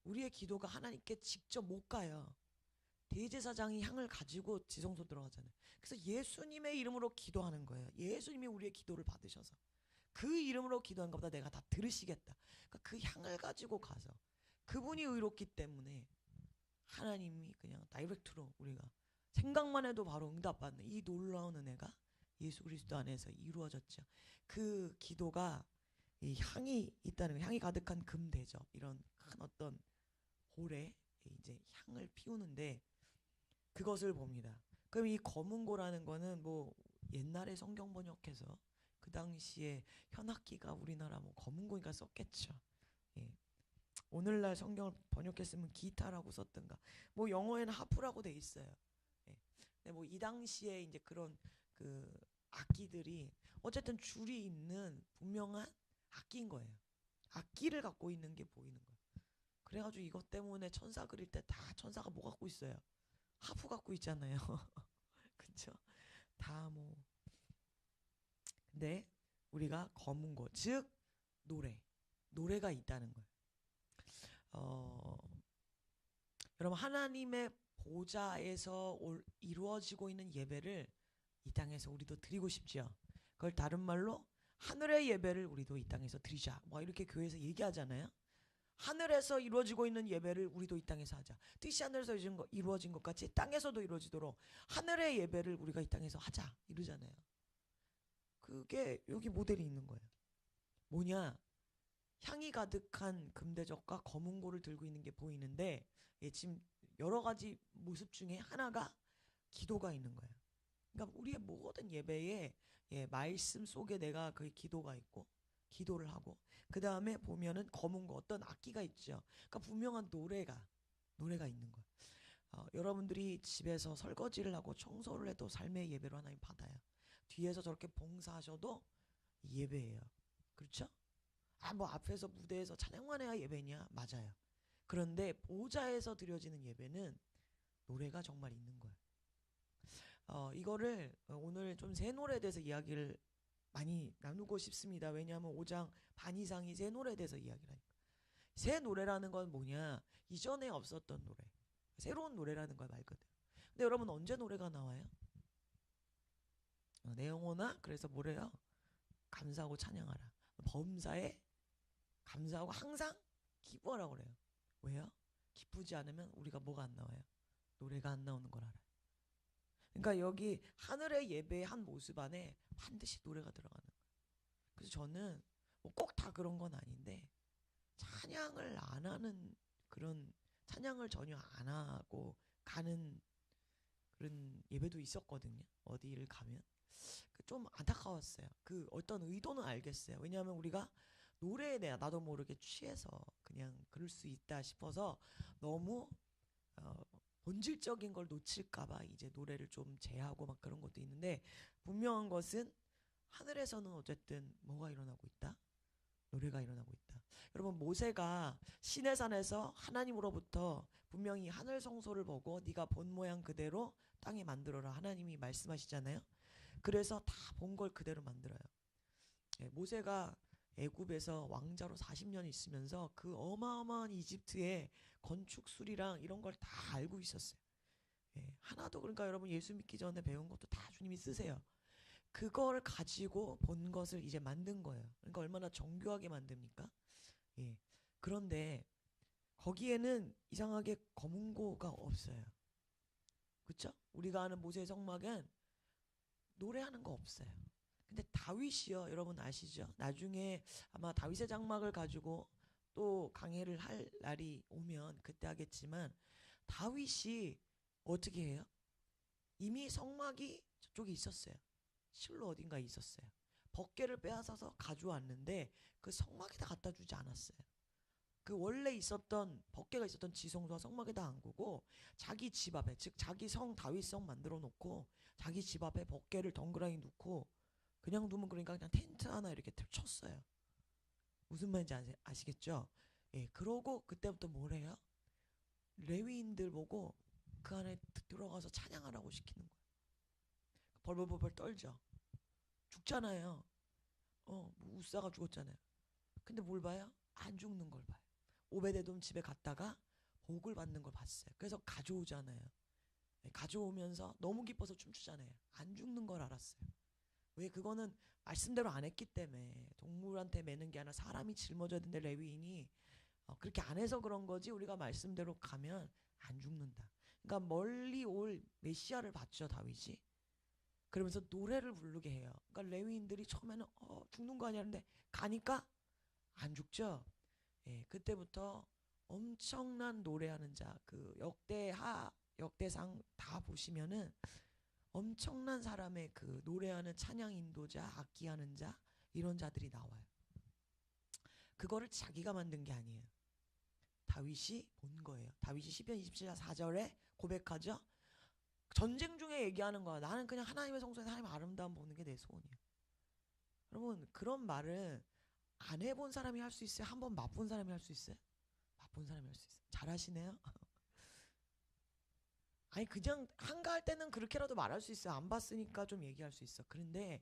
우리의 기도가 하나님께 직접 못 가요. 대제사장이 향을 가지고 지성소 들어가잖아요. 그래서 예수님의 이름으로 기도하는 거예요. 예수님이 우리의 기도를 받으셔서. 그 이름으로 기도한 것보다 내가 다 들으시겠다. 그러니까 그 향을 가지고 가서 그분이 의롭기 때문에 하나님이 그냥 다이렉트로 우리가 생각만 해도 바로 응답받는 이 놀라운 은혜가 예수 그리스도 안에서 이루어졌죠. 그 기도가 이 향이 있다는 거, 향이 가득한 금대접 이런 큰 어떤 볼에 이제 향을 피우는데 그것을 봅니다. 그럼 이 검은고라는 거는 뭐 옛날에 성경 번역해서 그 당시에 현악기가 우리나라 뭐 검은고니까 썼겠죠. 예. 오늘날 성경을 번역했으면 기타라고 썼든가 뭐 영어에는 하프라고 돼 있어요. 예. 근데 뭐 이 당시에 이제 그런 그 악기들이 어쨌든 줄이 있는 분명한 악기인 거예요. 악기를 갖고 있는 게 보이는 거예요. 그래가지고 이것 때문에 천사 그릴 때 다 천사가 뭐 갖고 있어요? 하프 갖고 있잖아요. 그쵸? 다 뭐. 근데 우리가 검은 거, 즉 노래가 있다는 거예요. 여러분 하나님의 보좌에서 이루어지고 있는 예배를 이 땅에서 우리도 드리고 싶죠. 그걸 다른 말로 하늘의 예배를 우리도 이 땅에서 드리자. 뭐 이렇게 교회에서 얘기하잖아요. 하늘에서 이루어지고 있는 예배를 우리도 이 땅에서 하자. 뜻이 하늘에서 이루어진 것 같이 땅에서도 이루어지도록 하늘의 예배를 우리가 이 땅에서 하자. 이러잖아요. 그게 여기 모델이 있는 거예요. 뭐냐? 향이 가득한 금대접과 검은고를 들고 있는 게 보이는데 지금 여러 가지 모습 중에 하나가 기도가 있는 거예요. 그러니까 우리의 모든 예배에 말씀 속에 내가 그 기도가 있고 기도를 하고 그 다음에 보면은 검은고 어떤 악기가 있죠. 그러니까 분명한 노래가 있는 거예요. 여러분들이 집에서 설거지를 하고 청소를 해도 삶의 예배로 하나님 받아요. 뒤에서 저렇게 봉사하셔도 예배예요. 그렇죠? 뭐 앞에서 무대에서 찬양만 해야 예배냐? 맞아요. 그런데 보좌에서 드려지는 예배는 노래가 정말 있는 거예요. 이거를 오늘 좀 새 노래에 대해서 이야기를 많이 나누고 싶습니다. 왜냐하면 5장 반 이상이 새 노래에 대해서 이야기를 하니까. 새 노래라는 건 뭐냐? 이전에 없었던 노래. 새로운 노래라는 걸 말 그대로. 근데 여러분 언제 노래가 나와요? 내 영혼아 그래서 뭐래요? 감사하고 찬양하라. 범사에 감사하고 항상 기뻐하라고 그래요. 왜요? 기쁘지 않으면 우리가 뭐가 안 나와요? 노래가 안 나오는 걸 알아요. 그러니까 여기 하늘의 예배의 한 모습 안에 반드시 노래가 들어가는 거예요. 그래서 저는 뭐 꼭 다 그런 건 아닌데 찬양을 안 하는 그런 찬양을 전혀 안 하고 가는 그런 예배도 있었거든요. 어디를 가면 좀 안타까웠어요. 그 어떤 의도는 알겠어요. 왜냐하면 우리가 노래에 대한 나도 모르게 취해서 그냥 그럴 수 있다 싶어서 너무 본질적인 걸 놓칠까봐 이제 노래를 좀 제하고 막 그런 것도 있는데 분명한 것은 하늘에서는 어쨌든 뭐가 일어나고 있다? 노래가 일어나고 있다. 여러분 모세가 시내산에서 하나님으로부터 분명히 하늘 성소를 보고 네가 본 모양 그대로 땅에 만들어라 하나님이 말씀하시잖아요. 그래서 다 본 걸 그대로 만들어요. 모세가 애굽에서 왕자로 40년 있으면서 그 어마어마한 이집트의 건축술이랑 이런 걸 다 알고 있었어요. 하나도 그러니까 여러분 예수 믿기 전에 배운 것도 다 주님이 쓰세요. 그걸 가지고 본 것을 이제 만든 거예요. 그러니까 얼마나 정교하게 만듭니까? 예. 그런데 거기에는 이상하게 검은고가 없어요. 그렇죠? 우리가 아는 모세의 성막엔 노래하는 거 없어요. 근데 다윗이요, 여러분 아시죠? 나중에 아마 다윗의 장막을 가지고 또 강해를 할 날이 오면 그때 하겠지만 다윗이 어떻게 해요? 이미 성막이 저쪽에 있었어요. 실로 어딘가에 있었어요. 벗개를 빼앗아서 가져왔는데 그 성막에다 갖다 주지 않았어요. 그 원래 있었던 벗개가 있었던 지성소와 성막에다 안고고 자기 집 앞에 즉 자기 성 다윗성 만들어 놓고 자기 집 앞에 벗개를 덩그러니 놓고 그냥 두면 그러니까 그냥 텐트 하나 이렇게 쳤어요. 무슨 말인지 아시겠죠? 예, 그러고 그때부터 뭘 해요? 레위인들 보고 그 안에 들어가서 찬양하라고 시키는 거예요. 벌벌벌벌 떨죠. 죽잖아요. 뭐 우사가 죽었잖아요. 근데 뭘 봐요? 안 죽는 걸 봐요. 오베데돔 집에 갔다가 복을 받는 걸 봤어요. 그래서 가져오잖아요. 가져오면서 너무 기뻐서 춤추잖아요. 안 죽는 걸 알았어요. 왜? 그거는 말씀대로 안 했기 때문에. 동물한테 매는 게 아니라 사람이 짊어져야 되는데 레위인이 그렇게 안 해서 그런 거지. 우리가 말씀대로 가면 안 죽는다. 그러니까 멀리 올 메시아를 봤죠, 다윗이. 그러면서 노래를 부르게 해요. 그러니까 레위인들이 처음에는 죽는 거 아니야 하는데 가니까 안 죽죠. 예, 그때부터 엄청난 노래하는 자, 그 역대하, 역대상 다 보시면은 엄청난 사람의 그 노래하는 찬양 인도자, 악기하는 자, 이런 자들이 나와요. 그거를 자기가 만든 게 아니에요. 다윗이 본 거예요. 다윗이 시편 27장 4절에 고백하죠. 전쟁 중에 얘기하는 거야. 나는 그냥 하나님의 성소에서 하나님 아름다움 보는 게 내 소원이야. 여러분, 그런 말은 안 해본 사람이 할 수 있어요? 한번 맛본 사람이 할 수 있어요? 맛본 사람이 할 수 있어요. 잘하시네요. 아니 그냥 한가할 때는 그렇게라도 말할 수 있어요. 안 봤으니까 좀 얘기할 수 있어. 그런데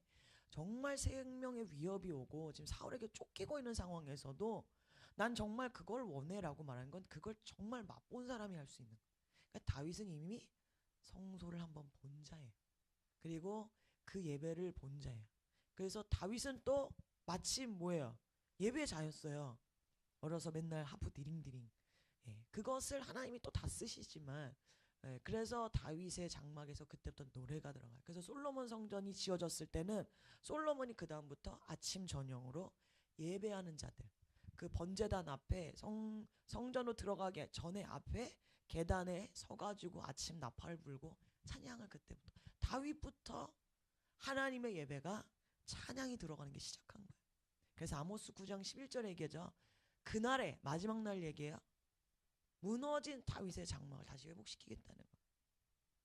정말 생명의 위협이 오고 지금 사울에게 쫓기고 있는 상황에서도 난 정말 그걸 원해라고 말하는 건 그걸 정말 맛본 사람이 할 수 있는 거예요. 그러니까 다윗은 이미 성소를 한번 본 자예요. 그리고 그 예배를 본 자예요. 그래서 다윗은 또 마침 뭐예요? 예배자였어요. 어려서 맨날 하프 디링디링. 예, 그것을 하나님이 또 다 쓰시지만 그래서 다윗의 장막에서 그때부터 노래가 들어가요. 그래서 솔로몬 성전이 지어졌을 때는 솔로몬이 그 다음부터 아침 저녁으로 예배하는 자들, 그 번제단 앞에 성전으로 들어가기 전에 앞에 계단에 서가지고 아침 나팔을 불고 찬양을 그때부터 다윗부터 하나님의 예배가 찬양이 들어가는 게 시작한 거예요. 그래서 아모스 9장 11절에 얘기하죠. 그날의 마지막 날 얘기예요. 무너진 다윗의 장막을 다시 회복시키겠다는 거예요.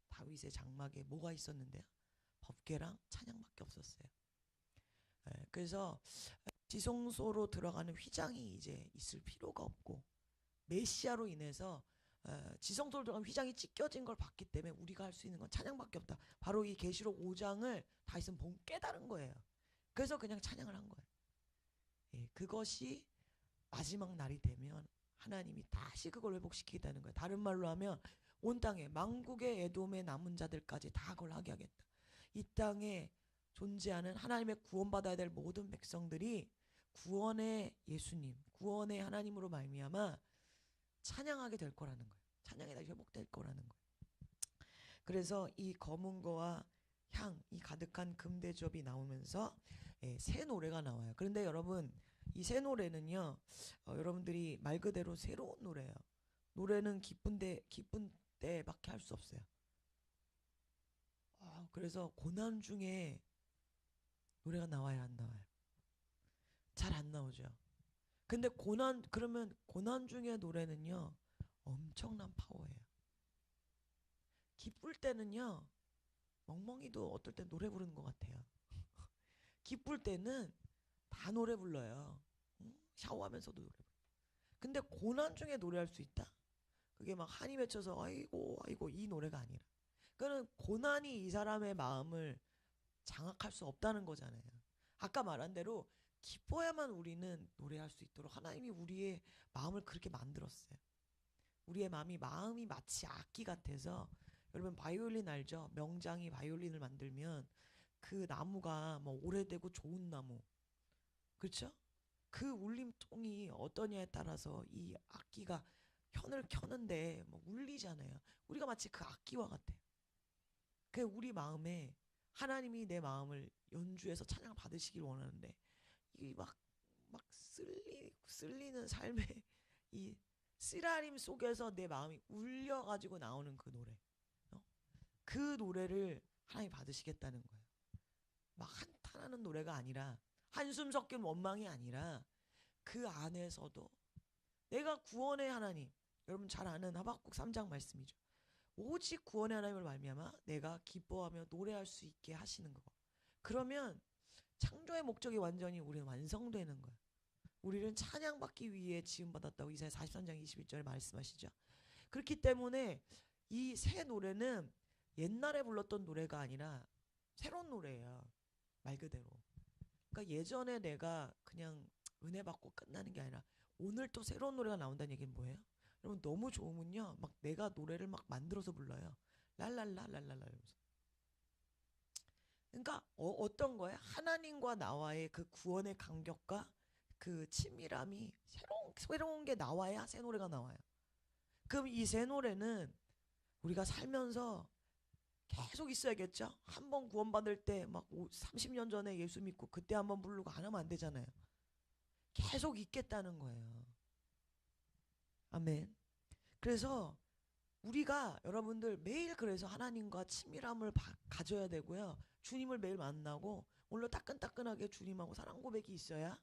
다윗의 장막에 뭐가 있었는데요? 법궤랑 찬양밖에 없었어요. 그래서 지성소로 들어가는 휘장이 이제 있을 필요가 없고 메시아로 인해서 지성소로 들어가는 휘장이 찢겨진 걸 봤기 때문에 우리가 할 수 있는 건 찬양밖에 없다. 바로 이 계시록 5장을 다윗은 깨달은 거예요. 그래서 그냥 찬양을 한 거예요. 예, 그것이 마지막 날이 되면 하나님이 다시 그걸 회복시키겠다는 거예요. 다른 말로 하면 온 땅에 만국의 에돔의 남은 자들까지 다 그걸 하게 하겠다. 이 땅에 존재하는 하나님의 구원받아야 될 모든 백성들이 구원의 예수님, 구원의 하나님으로 말미암아 찬양하게 될 거라는 거예요. 찬양이 다시 회복될 거라는 거예요. 그래서 이 검은 거와 향, 이 가득한 금대접이 나오면서 새 노래가 나와요. 그런데 여러분, 이 새 노래는요, 여러분들이 말 그대로 새로운 노래예요. 노래는 기쁜 때밖에 할 수 없어요. 그래서 고난 중에 노래가 나와야 안 나와요? 잘 안 나오죠. 근데 그러면 고난 중에 노래는요, 엄청난 파워예요. 기쁠 때는요, 멍멍이도 어떨 때 노래 부르는 것 같아요. 기쁠 때는 다 노래 불러요. 응? 샤워하면서도 노래 불러. 근데 고난 중에 노래할 수 있다? 그게 막 한이 맺혀서 아이고 아이고 이 노래가 아니라 그거는 고난이 이 사람의 마음을 장악할 수 없다는 거잖아요. 아까 말한 대로 기뻐야만 우리는 노래할 수 있도록 하나님이 우리의 마음을 그렇게 만들었어요. 우리의 마음이 마치 악기 같아서 여러분 바이올린 알죠? 명장이 바이올린을 만들면 그 나무가 뭐 오래되고 좋은 나무 그렇죠? 그 울림통이 어떠냐에 따라서 이 악기가 현을 켜는데 뭐 울리잖아요. 우리가 마치 그 악기와 같아요. 그 우리 마음에 하나님이 내 마음을 연주해서 찬양을 받으시길 원하는데 이 막 쓸리는 삶의 이 쓰라림 속에서 내 마음이 울려가지고 나오는 그 노래, 그 노래를 하나님 받으시겠다는 거예요. 막 한탄하는 노래가 아니라 한숨 섞인 원망이 아니라 그 안에서도 내가 구원의 하나님, 여러분 잘 아는 하박국 3장 말씀이죠. 오직 구원의 하나님을 말미암아 내가 기뻐하며 노래할 수 있게 하시는 거. 그러면 창조의 목적이 완전히 우리는 완성되는 거예요. 우리는 찬양받기 위해 지음받았다고 이사야 43장 21절에 말씀하시죠. 그렇기 때문에 이 새 노래는 옛날에 불렀던 노래가 아니라 새로운 노래예요. 말 그대로. 그러니까 예전에 내가 그냥 은혜 받고 끝나는 게 아니라 오늘 또 새로운 노래가 나온다는 얘기는 뭐예요? 여러분 너무 좋으면요 막 내가 노래를 막 만들어서 불러요. 랄랄라 랄랄라 이러면서 그러니까 어떤 거예요? 하나님과 나와의 그 구원의 간격과 그 친밀함이 새로운 게 나와야 새 노래가 나와요. 그럼 이 새 노래는 우리가 살면서 계속 있어야겠죠? 한 번 구원받을 때 막 30년 전에 예수 믿고 그때 한번 부르고 안 하면 안 되잖아요. 계속 있겠다는 거예요. 아멘. 그래서 우리가 여러분들 매일 그래서 하나님과 친밀함을 가져야 되고요. 주님을 매일 만나고 오늘 따끈따끈하게 주님하고 사랑 고백이 있어야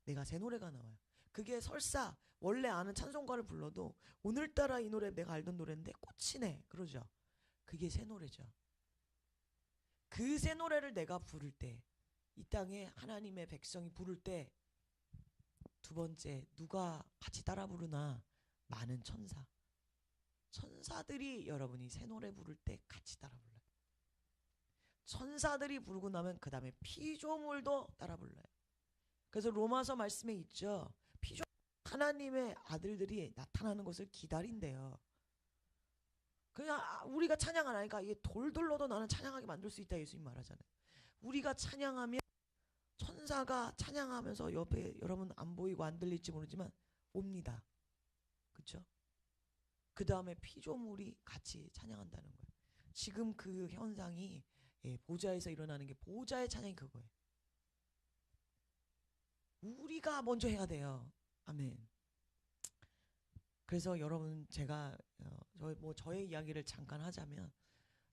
내가 새 노래가 나와요. 그게 설사 원래 아는 찬송가를 불러도 오늘따라 이 노래 내가 알던 노래인데 꽂히네 그러죠. 그게 새 노래죠. 그 새 노래를 내가 부를 때, 이 땅에 하나님의 백성이 부를 때, 두 번째 누가 같이 따라 부르나? 많은 천사들이 여러분이 새 노래 부를 때 같이 따라 불러요. 천사들이 부르고 나면 그 다음에 피조물도 따라 불러요. 그래서 로마서 말씀에 있죠. 하나님의 아들들이 나타나는 것을 기다린대요. 그냥 우리가 찬양 안 하니까 이게 돌돌로도 나는 찬양하게 만들 수 있다 예수님 말하잖아요. 우리가 찬양하면 천사가 찬양하면서 옆에 여러분 안 보이고 안 들릴지 모르지만 옵니다. 그렇죠? 그 다음에 피조물이 같이 찬양한다는 거예요. 지금 그 현상이 보좌에서 일어나는 게 보좌의 찬양이 그거예요. 우리가 먼저 해야 돼요. 아멘. 그래서 여러분 제가 저의 이야기를 잠깐 하자면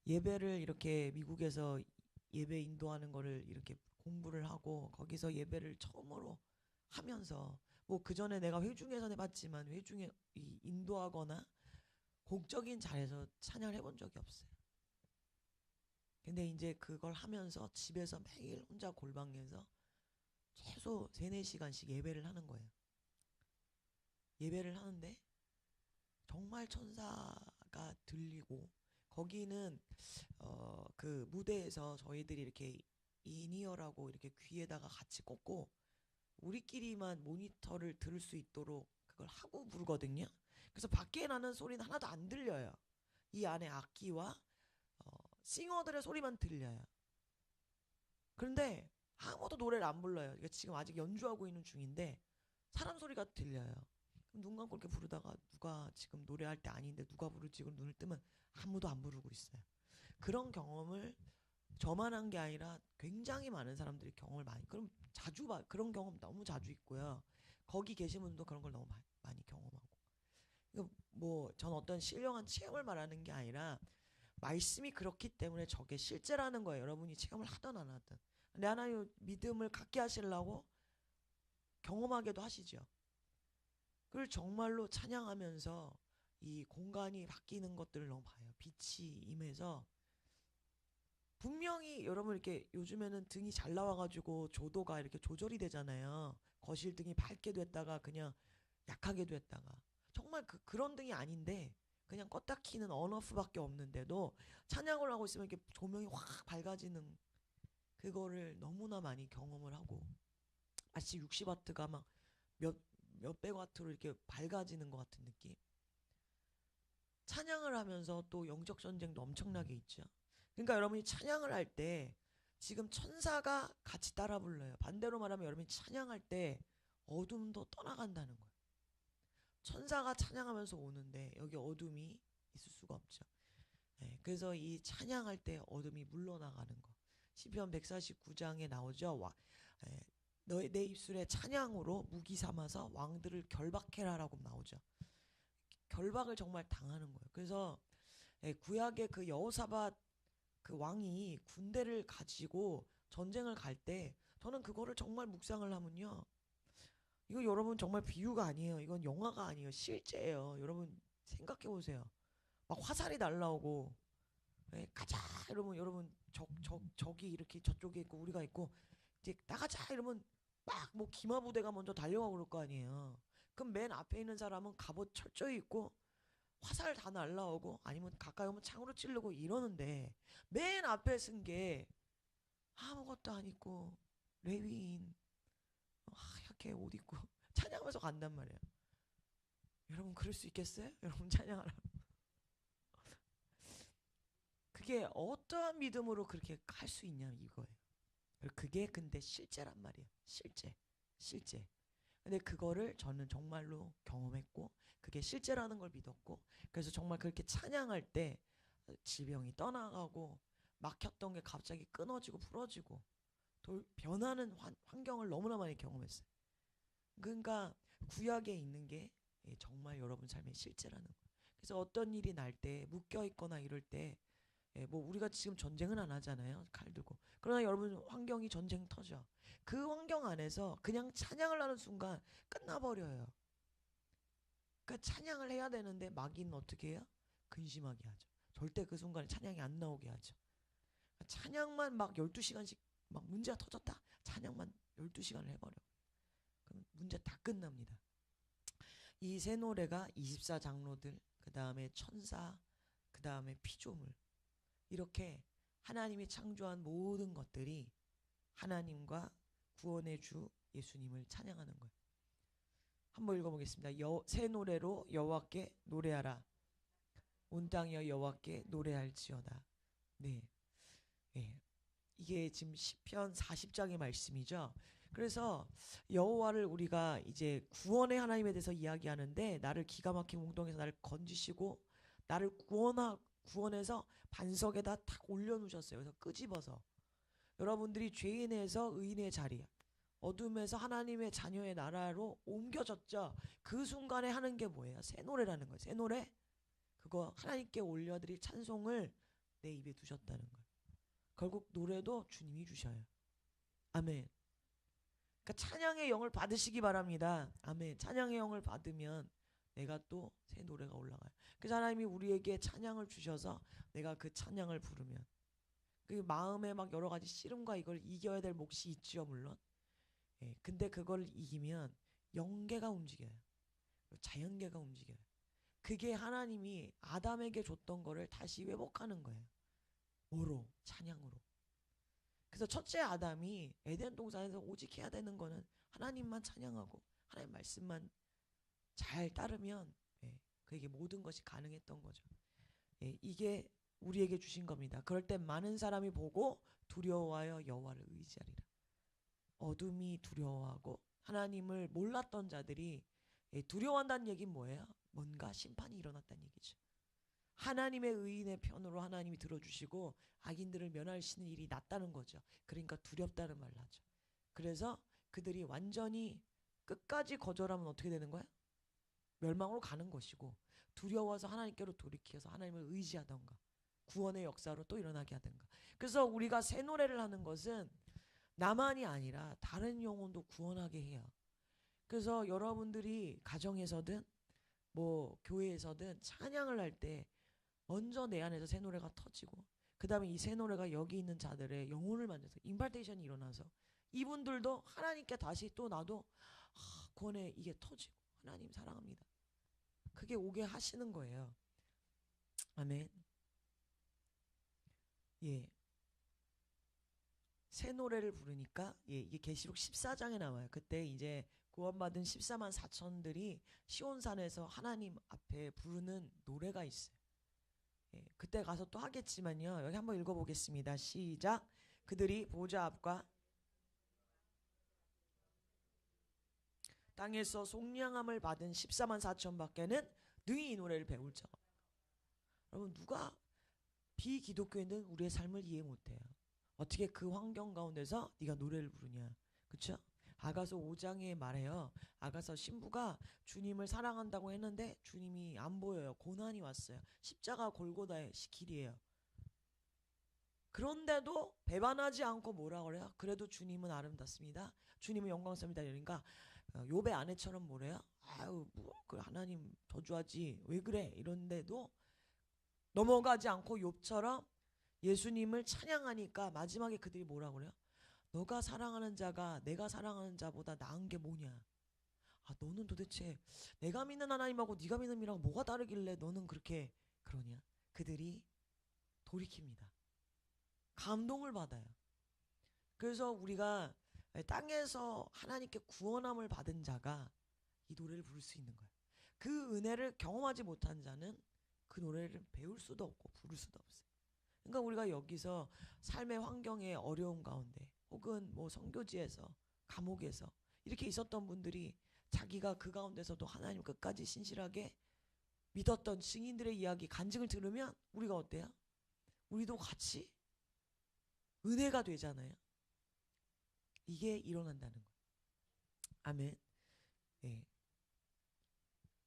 예배를 이렇게 미국에서 예배 인도하는 거를 이렇게 공부를 하고 거기서 예배를 처음으로 하면서 뭐 그 전에 내가 회중에서 해봤지만 회중에 인도하거나 공적인 자리에서 찬양을 해본 적이 없어요. 근데 이제 그걸 하면서 집에서 매일 혼자 골방에서 최소 3-4시간씩 예배를 하는 거예요. 예배를 하는데 정말 천사가 들리고 거기는 그 무대에서 저희들이 이렇게 인이어라고 이렇게 귀에다가 같이 꽂고 우리끼리만 모니터를 들을 수 있도록 그걸 하고 부르거든요. 그래서 밖에 나는 소리는 하나도 안 들려요. 이 안에 악기와 싱어들의 소리만 들려요. 그런데 아무도 노래를 안 불러요. 그러니까 지금 아직 연주하고 있는 중인데 사람 소리가 들려요. 그럼 눈 감고 이렇게 부르다가 누가 지금 노래할 때 아닌데 누가 부르지? 그럼 눈을 뜨면 아무도 안 부르고 있어요. 그런 경험을 저만 한 게 아니라 굉장히 많은 사람들이 경험을 많이 그럼 자주 그런 경험 너무 자주 있고요. 거기 계신 분도 그런 걸 너무 많이 경험하고. 뭐 전 어떤 신령한 체험을 말하는 게 아니라 말씀이 그렇기 때문에 저게 실제라는 거예요. 여러분이 체험을 하든 안 하든. 내 하나님 믿음을 갖게 하시려고 경험하게도 하시죠. 그걸 정말로 찬양하면서 이 공간이 바뀌는 것들을 너무 봐요. 빛이 임해서 분명히 여러분 이렇게 요즘에는 등이 잘 나와가지고 조도가 이렇게 조절이 되잖아요. 거실 등이 밝게 됐다가 그냥 약하게 됐다가 정말 그런 등이 아닌데 그냥 껐다 키는 언오프밖에 없는데도 찬양을 하고 있으면 이렇게 조명이 확 밝아지는 그거를 너무나 많이 경험을 하고 마치 60와트가 막 몇백 와트로 이렇게 밝아지는 것 같은 느낌. 찬양을 하면서 또 영적 전쟁도 엄청나게 있죠. 그러니까 여러분이 찬양을 할 때 지금 천사가 같이 따라 불러요. 반대로 말하면 여러분이 찬양할 때 어둠도 떠나간다는 거예요. 천사가 찬양하면서 오는데 여기 어둠이 있을 수가 없죠. 네, 그래서 이 찬양할 때 어둠이 물러나가는 거. 시편 149장에 나오죠. 내 입술에 찬양으로 무기 삼아서 왕들을 결박해라라고 나오죠. 결박을 정말 당하는 거예요. 그래서 구약의 그 여호사밧 그 왕이 군대를 가지고 전쟁을 갈 때 저는 그거를 정말 묵상을 하면요. 이거 여러분 정말 비유가 아니에요. 이건 영화가 아니에요. 실제예요. 여러분 생각해 보세요. 막 화살이 날라오고 가자 이러면 여러분 적이 이렇게 저쪽에 있고 우리가 있고 이제 나가자 이러면 막 뭐 기마부대가 먼저 달려가고 그럴 거 아니에요. 그럼 맨 앞에 있는 사람은 갑옷 철저히 입고 화살 다 날라오고 아니면 가까이 오면 창으로 찌르고 이러는데 맨 앞에 쓴 게 아무것도 안 입고 레위인 하얗게 옷 입고 찬양하면서 간단 말이에요. 여러분 그럴 수 있겠어요? 여러분 찬양하라. 그게 어떠한 믿음으로 그렇게 할 수 있냐 이거예요. 그게 근데 실제란 말이에요. 실제. 근데 그거를 저는 정말로 경험했고 그게 실제라는 걸 믿었고 그래서 정말 그렇게 찬양할 때 질병이 떠나가고 막혔던 게 갑자기 끊어지고 풀어지고 변하는 환경을 너무나 많이 경험했어요. 그러니까 구약에 있는 게 정말 여러분 삶의 실제라는 거예요. 그래서 어떤 일이 날 때 묶여 있거나 이럴 때 뭐 우리가 지금 전쟁은 안 하잖아요. 칼 들고. 그러나 여러분 환경이 전쟁 터져. 그 환경 안에서 그냥 찬양을 하는 순간 끝나버려요. 그러니까 찬양을 해야 되는데 마귀는 어떻게 해요? 근심하게 하죠. 절대 그 순간에 찬양이 안 나오게 하죠. 찬양만 막 12시간씩 막 문제가 터졌다. 찬양만 12시간을 해버려. 그럼 문제 다 끝납니다. 이 새 노래가 24장로들, 그 다음에 천사, 그 다음에 피조물 이렇게 하나님이 창조한 모든 것들이 하나님과 구원의 주 예수님을 찬양하는 거예요. 한번 읽어보겠습니다. 새 노래로 여호와께 노래하라. 온 땅이여 여호와께 노래할지어다. 네, 네. 이게 지금 시편 40장의 말씀이죠. 그래서 여호와를 우리가 이제 구원의 하나님에 대해서 이야기하는데 나를 기가 막힌 웅덩이에서 나를 건지시고 나를 구원해서 반석에다 탁 올려놓으셨어요. 그래서 끄집어서 여러분들이 죄인에서 의인의 자리 어둠에서 하나님의 자녀의 나라로 옮겨졌죠. 그 순간에 하는 게 뭐예요? 새 노래라는 거예요. 새 노래 그거 하나님께 올려드릴 찬송을 내 입에 두셨다는 거예요. 결국 노래도 주님이 주셔요. 아멘. 그러니까 찬양의 영을 받으시기 바랍니다. 아멘. 찬양의 영을 받으면 내가 또 새 노래가 올라가요. 그래서 하나님이 우리에게 찬양을 주셔서 내가 그 찬양을 부르면 그 마음에 막 여러 가지 씨름과 이걸 이겨야 될 몫이 있지요 물론. 예, 근데 그걸 이기면 영계가 움직여요. 자연계가 움직여요. 그게 하나님이 아담에게 줬던 거를 다시 회복하는 거예요. 뭐로? 찬양으로. 그래서 첫째 아담이 에덴 동산에서 오직 해야 되는 거는 하나님만 찬양하고 하나님 말씀만 잘 따르면 그에게 모든 것이 가능했던 거죠. 이게 우리에게 주신 겁니다. 그럴 때 많은 사람이 보고 두려워하여 여호와를 의지하리라. 어둠이 두려워하고 하나님을 몰랐던 자들이 두려워한다는 얘기는 뭐예요? 뭔가 심판이 일어났다는 얘기죠. 하나님의 의인의 편으로 하나님이 들어주시고 악인들을 멸하시는 일이 났다는 거죠. 그러니까 두렵다는 말을 하죠. 그래서 그들이 완전히 끝까지 거절하면 어떻게 되는 거야? 멸망으로 가는 것이고 두려워서 하나님께로 돌이켜서 하나님을 의지하던가 구원의 역사로 또 일어나게 하던가. 그래서 우리가 새 노래를 하는 것은 나만이 아니라 다른 영혼도 구원하게 해요. 그래서 여러분들이 가정에서든 뭐 교회에서든 찬양을 할 때 먼저 내 안에서 새 노래가 터지고 그 다음에 이 새 노래가 여기 있는 자들의 영혼을 만져서 임par테이션이 일어나서 이분들도 하나님께 다시 또 나도 구원에 이게 터지고 하나님 사랑합니다. 그게 오게 하시는 거예요. 아멘. 예. 새 노래를 부르니까 이게 계시록 14장에 나와요. 그때 이제 구원받은 14만 4천들이 시온산에서 하나님 앞에 부르는 노래가 있어요. 그때 가서 또 하겠지만요. 여기 한번 읽어보겠습니다. 시작. 그들이 보좌 앞과 땅에서 속량함을 받은 14만 4천 밖에는 능히 이 노래를 배울 자가. 여러분 누가 비기독교인은 우리의 삶을 이해 못해요. 어떻게 그 환경 가운데서 네가 노래를 부르냐. 그렇죠? 아가서 5장에 말해요. 아가서 신부가 주님을 사랑한다고 했는데 주님이 안 보여요. 고난이 왔어요. 십자가 골고다의 길이에요. 그런데도 배반하지 않고 뭐라 그래요? 그래도 주님은 아름답습니다. 주님은 영광스럽습니다. 이러니까 욥의 아내처럼 뭐래요? 아유 그 하나님 저주하지 왜 그래? 이런데도 넘어가지 않고 욥처럼 예수님을 찬양하니까 마지막에 그들이 뭐라 그래요? 너가 사랑하는 자가 내가 사랑하는 자보다 나은 게 뭐냐? 너는 도대체 내가 믿는 하나님하고 네가 믿는 이랑 뭐가 다르길래 너는 그렇게 그러냐? 그들이 돌이킵니다. 감동을 받아요. 그래서 우리가 땅에서 하나님께 구원함을 받은 자가 이 노래를 부를 수 있는 거예요. 그 은혜를 경험하지 못한 자는 그 노래를 배울 수도 없고 부를 수도 없어요. 그러니까 우리가 여기서 삶의 환경의 어려움 가운데 혹은 뭐 선교지에서 감옥에서 이렇게 있었던 분들이 자기가 그 가운데서도 하나님 끝까지 신실하게 믿었던 증인들의 이야기 간증을 들으면 우리가 어때요? 우리도 같이 은혜가 되잖아요. 이게 일어난다는 거예요. 아멘. 네.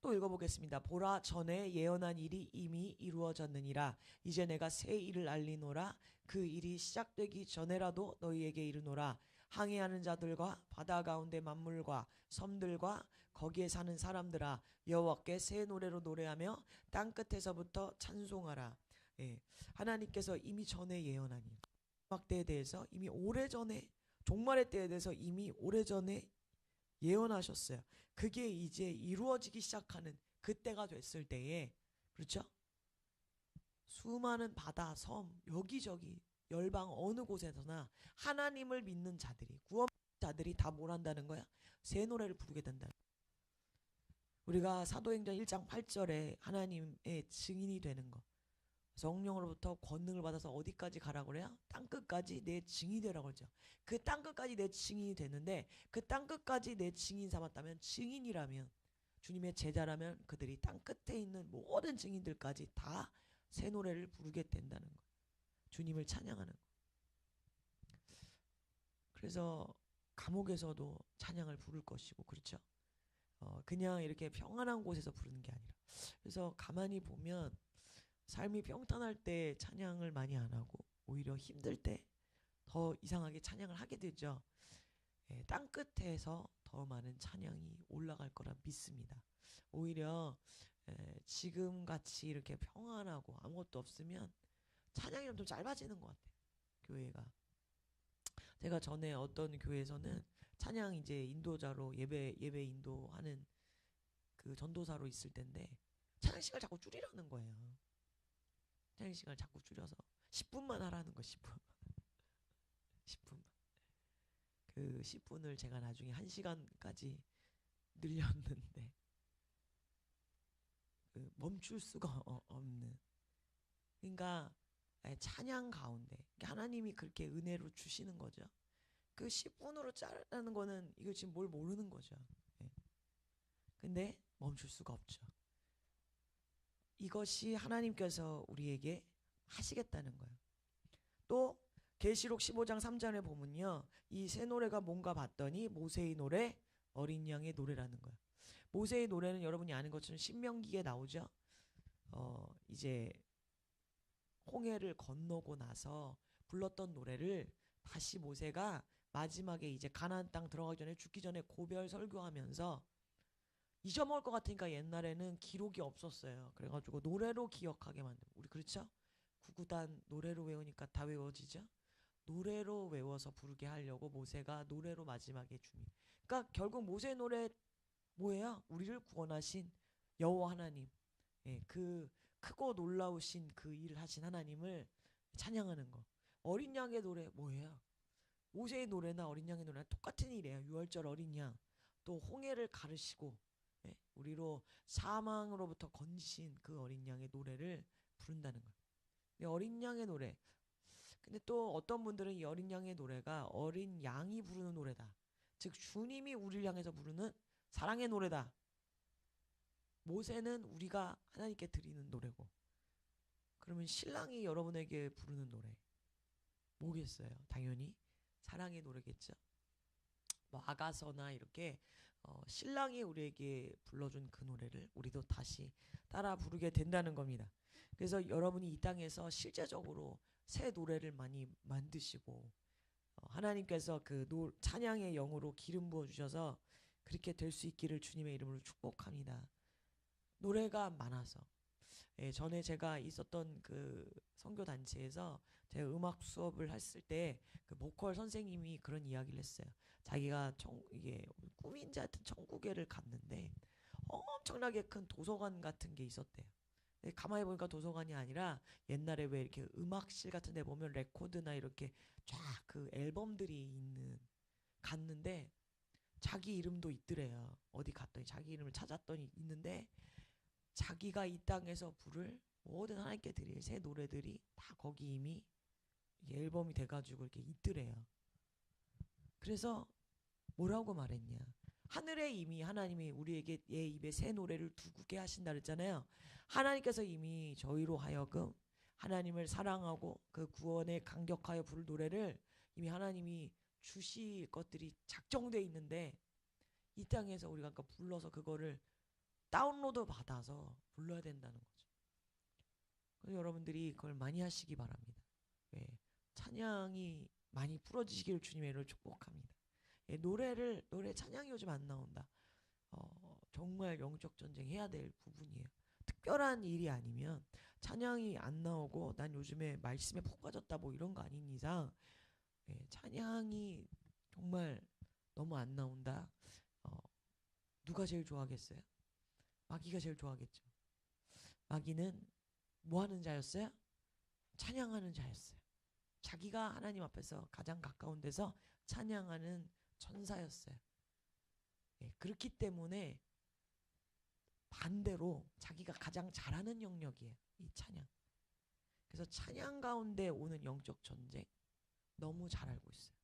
또 읽어보겠습니다. 보라, 전에 예언한 일이 이미 이루어졌느니라. 이제 내가 새 일을 알리노라. 그 일이 시작되기 전에라도 너희에게 이르노라. 항해하는 자들과 바다 가운데 만물과 섬들과 거기에 사는 사람들아, 여호와께 새 노래로 노래하며 땅 끝에서부터 찬송하라. 예, 하나님께서 이미 전에 예언하니 마지막 때에 대해서 이미 오래전에, 종말의 때에 대해서 이미 오래전에 예언하셨어요. 그게 이제 이루어지기 시작하는 그때가 됐을 때에, 그렇죠? 수많은 바다, 섬, 여기저기 열방 어느 곳에서나 하나님을 믿는 자들이, 구원 자들이 다 뭘 한다는 거야? 새 노래를 부르게 된다. 우리가 사도행전 1장 8절에 하나님의 증인이 되는 거, 성령으로부터 권능을 받아서 어디까지 가라고 그래요? 땅끝까지 내 증인이 되라고 그러죠. 그 땅끝까지 내 증인이 되는데, 그 땅끝까지 내 증인 삼았다면, 증인이라면, 주님의 제자라면 그들이 땅끝에 있는 모든 증인들까지 다 새 노래를 부르게 된다는 거예요. 주님을 찬양하는 거. 그래서 감옥에서도 찬양을 부를 것이고, 그렇죠? 그냥 이렇게 평안한 곳에서 부르는 게 아니라. 그래서 가만히 보면 삶이 평탄할 때 찬양을 많이 안 하고 오히려 힘들 때 더 이상하게 찬양을 하게 되죠. 예, 땅끝에서 더 많은 찬양이 올라갈 거라 믿습니다. 오히려 지금 같이 이렇게 평안하고 아무것도 없으면 찬양이 좀 짧아지는 것 같아요. 교회가. 제가 전에 어떤 교회에서는 찬양 이제 인도자로 예배 인도하는 그 전도사로 있을 텐데 찬양 시간을 자꾸 줄이라는 거예요. 찬양 시간을 자꾸 줄여서 10분만 하라는 거. 10분. 10분. 그 10분을 제가 나중에 1시간까지 늘렸는데 그 멈출 수가 없는. 그러니까 찬양 가운데 하나님이 그렇게 은혜로 주시는 거죠. 그 10분으로 자르라는 거는 이거 지금 뭘 모르는 거죠. 예. 근데 멈출 수가 없죠. 이것이 하나님께서 우리에게 하시겠다는 거예요. 또 계시록 15장 3절에 보면요, 이 새 노래가 뭔가 봤더니 모세의 노래, 어린 양의 노래라는 거예요. 모세의 노래는 여러분이 아는 것처럼 신명기에 나오죠. 이제 홍해를 건너고 나서 불렀던 노래를 다시 모세가 마지막에 이제 가나안 땅 들어가기 전에, 죽기 전에 고별 설교하면서, 잊어먹을 것 같으니까 옛날에는 기록이 없었어요. 그래가지고 노래로 기억하게 만들고, 우리 그렇죠? 구구단 노래로 외우니까 다 외워지죠? 노래로 외워서 부르게 하려고 모세가 노래로 마지막에 주니. 그러니까 결국 모세의 노래 뭐예요? 우리를 구원하신 여호와 하나님, 예, 그 크고 놀라우신 그 일을 하신 하나님을 찬양하는 거. 어린 양의 노래 뭐예요? 모세의 노래나 어린 양의 노래나 똑같은 일이에요. 유월절 어린 양, 또 홍해를 가르시고, 예, 우리로 사망으로부터 건지신 그 어린 양의 노래를 부른다는 거예요. 어린 양의 노래. 근데 또 어떤 분들은 이 어린 양의 노래가 어린 양이 부르는 노래다, 즉 주님이 우리를 향해서 부르는 사랑의 노래다. 모세는 우리가 하나님께 드리는 노래고, 그러면 신랑이 여러분에게 부르는 노래 뭐겠어요? 당연히 사랑의 노래겠죠. 뭐 아가서나 이렇게 신랑이 우리에게 불러준 그 노래를 우리도 다시 따라 부르게 된다는 겁니다. 그래서 여러분이 이 땅에서 실제적으로 새 노래를 많이 만드시고, 하나님께서 그 찬양의 영으로 기름 부어 주셔서 그렇게 될 수 있기를 주님의 이름으로 축복합니다. 노래가 많아서, 예, 전에 제가 있었던 그 선교 단체에서 제가 음악 수업을 했을 때 그 보컬 선생님이 그런 이야기를 했어요. 자기가 이게 꿈인지 하여튼 천국에를 갔는데 엄청나게 큰 도서관 같은 게 있었대요. 근데 가만히 보니까 도서관이 아니라 옛날에 왜 이렇게 음악실 같은 데 보면 레코드나 이렇게 쫙 그 앨범들이 있는, 갔는데 자기 이름도 있더래요. 어디 갔더니 자기 이름을 찾았더니 있는데 자기가 이 땅에서 부를 모든 하나님께 드릴 새 노래들이 다 거기 이미 앨범이 돼가지고 이렇게 있더래요. 그래서 뭐라고 말했냐? 하늘에 이미 하나님이 우리에게 예 입에 새 노래를 두게 하신다 그랬잖아요. 하나님께서 이미 저희로 하여금 하나님을 사랑하고 그 구원에 감격하여 부를 노래를 이미 하나님이 주실 것들이 작정돼 있는데 이 땅에서 우리가 아까 불러서 그거를 다운로드 받아서 불러야 된다는 거죠. 그래서 여러분들이 그걸 많이 하시기 바랍니다. 예, 찬양이 많이 풀어지시기를 주님의 이름으로 축복합니다. 예, 노래 찬양이 요즘 안 나온다. 정말 영적 전쟁 해야 될 부분이에요. 특별한 일이 아니면 찬양이 안 나오고 난 요즘에 말씀에 푹 빠졌다 뭐 이런 거 아닌 이상 예, 찬양이 정말 너무 안 나온다. 누가 제일 좋아하겠어요? 마귀가 제일 좋아하겠죠. 마귀는 뭐 하는 자였어요? 찬양하는 자였어요. 자기가 하나님 앞에서 가장 가까운 데서 찬양하는 천사였어요. 예, 그렇기 때문에 반대로 자기가 가장 잘하는 영역이에요. 이 찬양. 그래서 찬양 가운데 오는 영적 전쟁 너무 잘 알고 있어요.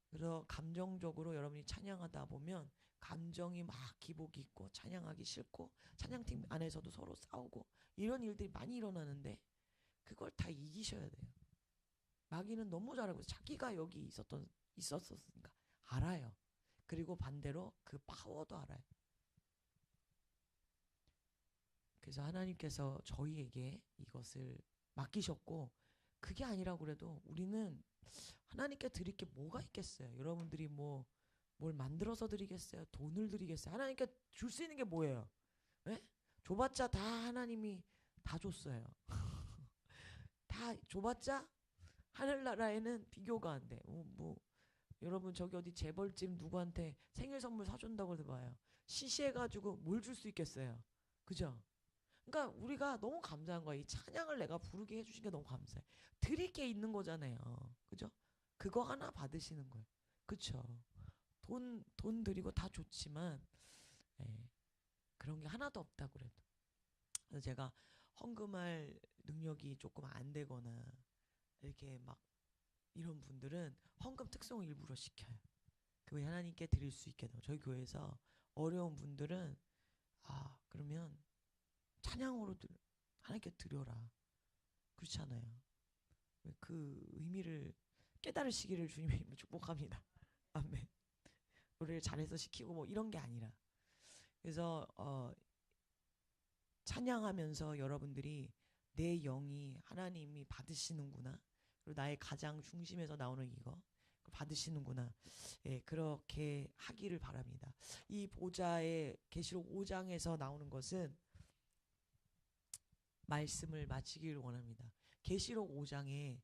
그래서 감정적으로 여러분이 찬양하다 보면 감정이 막 기복이 있고 찬양하기 싫고 찬양팀 안에서도 서로 싸우고 이런 일들이 많이 일어나는데 그걸 다 이기셔야 돼요. 마귀는 너무 잘 알고 있어요. 자기가 여기 있었으니까 알아요. 그리고 반대로 그 파워도 알아요. 그래서 하나님께서 저희에게 이것을 맡기셨고 그게 아니라 그래도 우리는 하나님께 드릴 게 뭐가 있겠어요? 여러분들이 뭘 만들어서 드리겠어요? 돈을 드리겠어요? 하나님께 줄 수 있는 게 뭐예요? 네? 줘봤자 다 하나님이 다 줬어요. 다 줘봤자 하늘나라에는 비교가 안 돼. 여러분 저기 어디 재벌집 누구한테 생일 선물 사준다고 해봐요. 시시해가지고 뭘 줄 수 있겠어요? 그죠? 그러니까 우리가 너무 감사한 거야. 이 찬양을 내가 부르게 해주신 게 너무 감사해. 드릴 게 있는 거잖아요. 그죠? 그거 하나 받으시는 거예요. 그쵸? 돈 드리고 다 좋지만 예, 그런 게 하나도 없다 그래도. 그래서 제가 헌금할 능력이 조금 안 되거나 이렇게 막 이런 분들은 헌금 특송을 일부러 시켜요. 그 하나님께 드릴 수 있게 돼요. 저희 교회에서 어려운 분들은 그러면 찬양으로 하나님께 드려라. 그렇잖아요. 그 의미를 깨달으시기를 주님의 이름으로 축복합니다. 아멘. 노래를 잘해서 시키고 뭐 이런 게 아니라 그래서 찬양하면서 여러분들이 내 영이 하나님이 받으시는구나. 그리고 나의 가장 중심에서 나오는 이거 받으시는구나. 예, 그렇게 하기를 바랍니다. 이 보좌의 계시록 5장에서 나오는 것은 말씀을 마치기를 원합니다. 계시록 5장에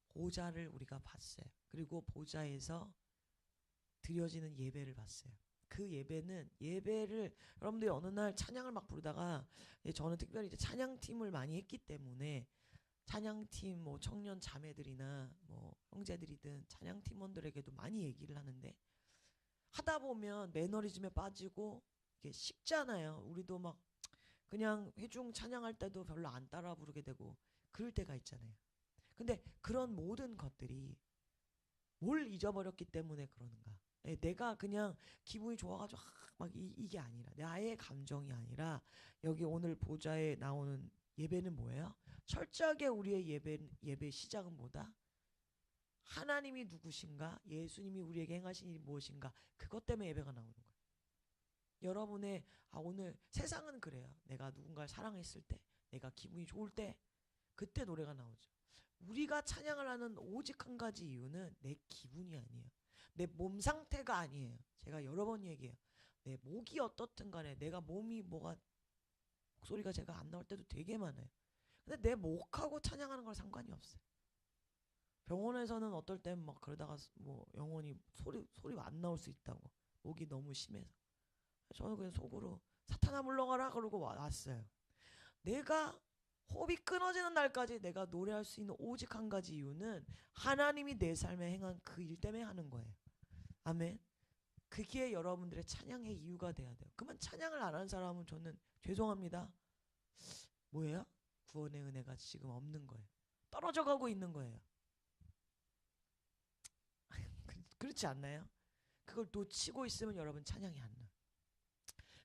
보좌를 우리가 봤어요. 그리고 보좌에서 드려지는 예배를 봤어요. 그 예배를 여러분들이 어느 날 찬양을 막 부르다가 저는 특별히 이제 찬양팀을 많이 했기 때문에 찬양팀 뭐 청년 자매들이나 뭐 형제들이든 찬양팀원들에게도 많이 얘기를 하는데 하다 보면 매너리즘에 빠지고 이게 쉽잖아요. 우리도 막 그냥 회중 찬양할 때도 별로 안 따라 부르게 되고 그럴 때가 있잖아요. 근데 그런 모든 것들이 뭘 잊어버렸기 때문에 그러는가? 내가 그냥 기분이 좋아가지고 이게 아니라 나의 감정이 아니라 여기 오늘 보좌에 나오는 예배는 뭐예요? 철저하게 우리의 예배 시작은 뭐다? 하나님이 누구신가? 예수님이 우리에게 행하신 일이 무엇인가? 그것 때문에 예배가 나오는 거예요. 여러분의 오늘 세상은 그래요. 내가 누군가를 사랑했을 때, 내가 기분이 좋을 때, 그때 노래가 나오죠. 우리가 찬양을 하는 오직 한 가지 이유는 내 기분이 아니에요. 내 몸 상태가 아니에요. 제가 여러 번 얘기해요. 내 목이 어떻든 간에 내가 몸이 목소리가 제가 안 나올 때도 되게 많아요. 근데 내 목하고 찬양하는 건 상관이 없어요. 병원에서는 어떨 땐 막 그러다가 뭐 영혼이 소리 안 나올 수 있다고. 목이 너무 심해서. 저는 그냥 속으로 사탄아 물러가라 그러고 왔어요. 내가 호흡이 끊어지는 날까지 내가 노래할 수 있는 오직 한 가지 이유는 하나님이 내 삶에 행한 그 일 때문에 하는 거예요. 아멘. 그게 여러분들의 찬양의 이유가 돼야 돼요. 그러면 찬양을 안 하는 사람은 저는 죄송합니다. 뭐예요? 구원의 은혜가 지금 없는 거예요. 떨어져 가고 있는 거예요. 그렇지 않나요? 그걸 놓치고 있으면 여러분 찬양이 안 나.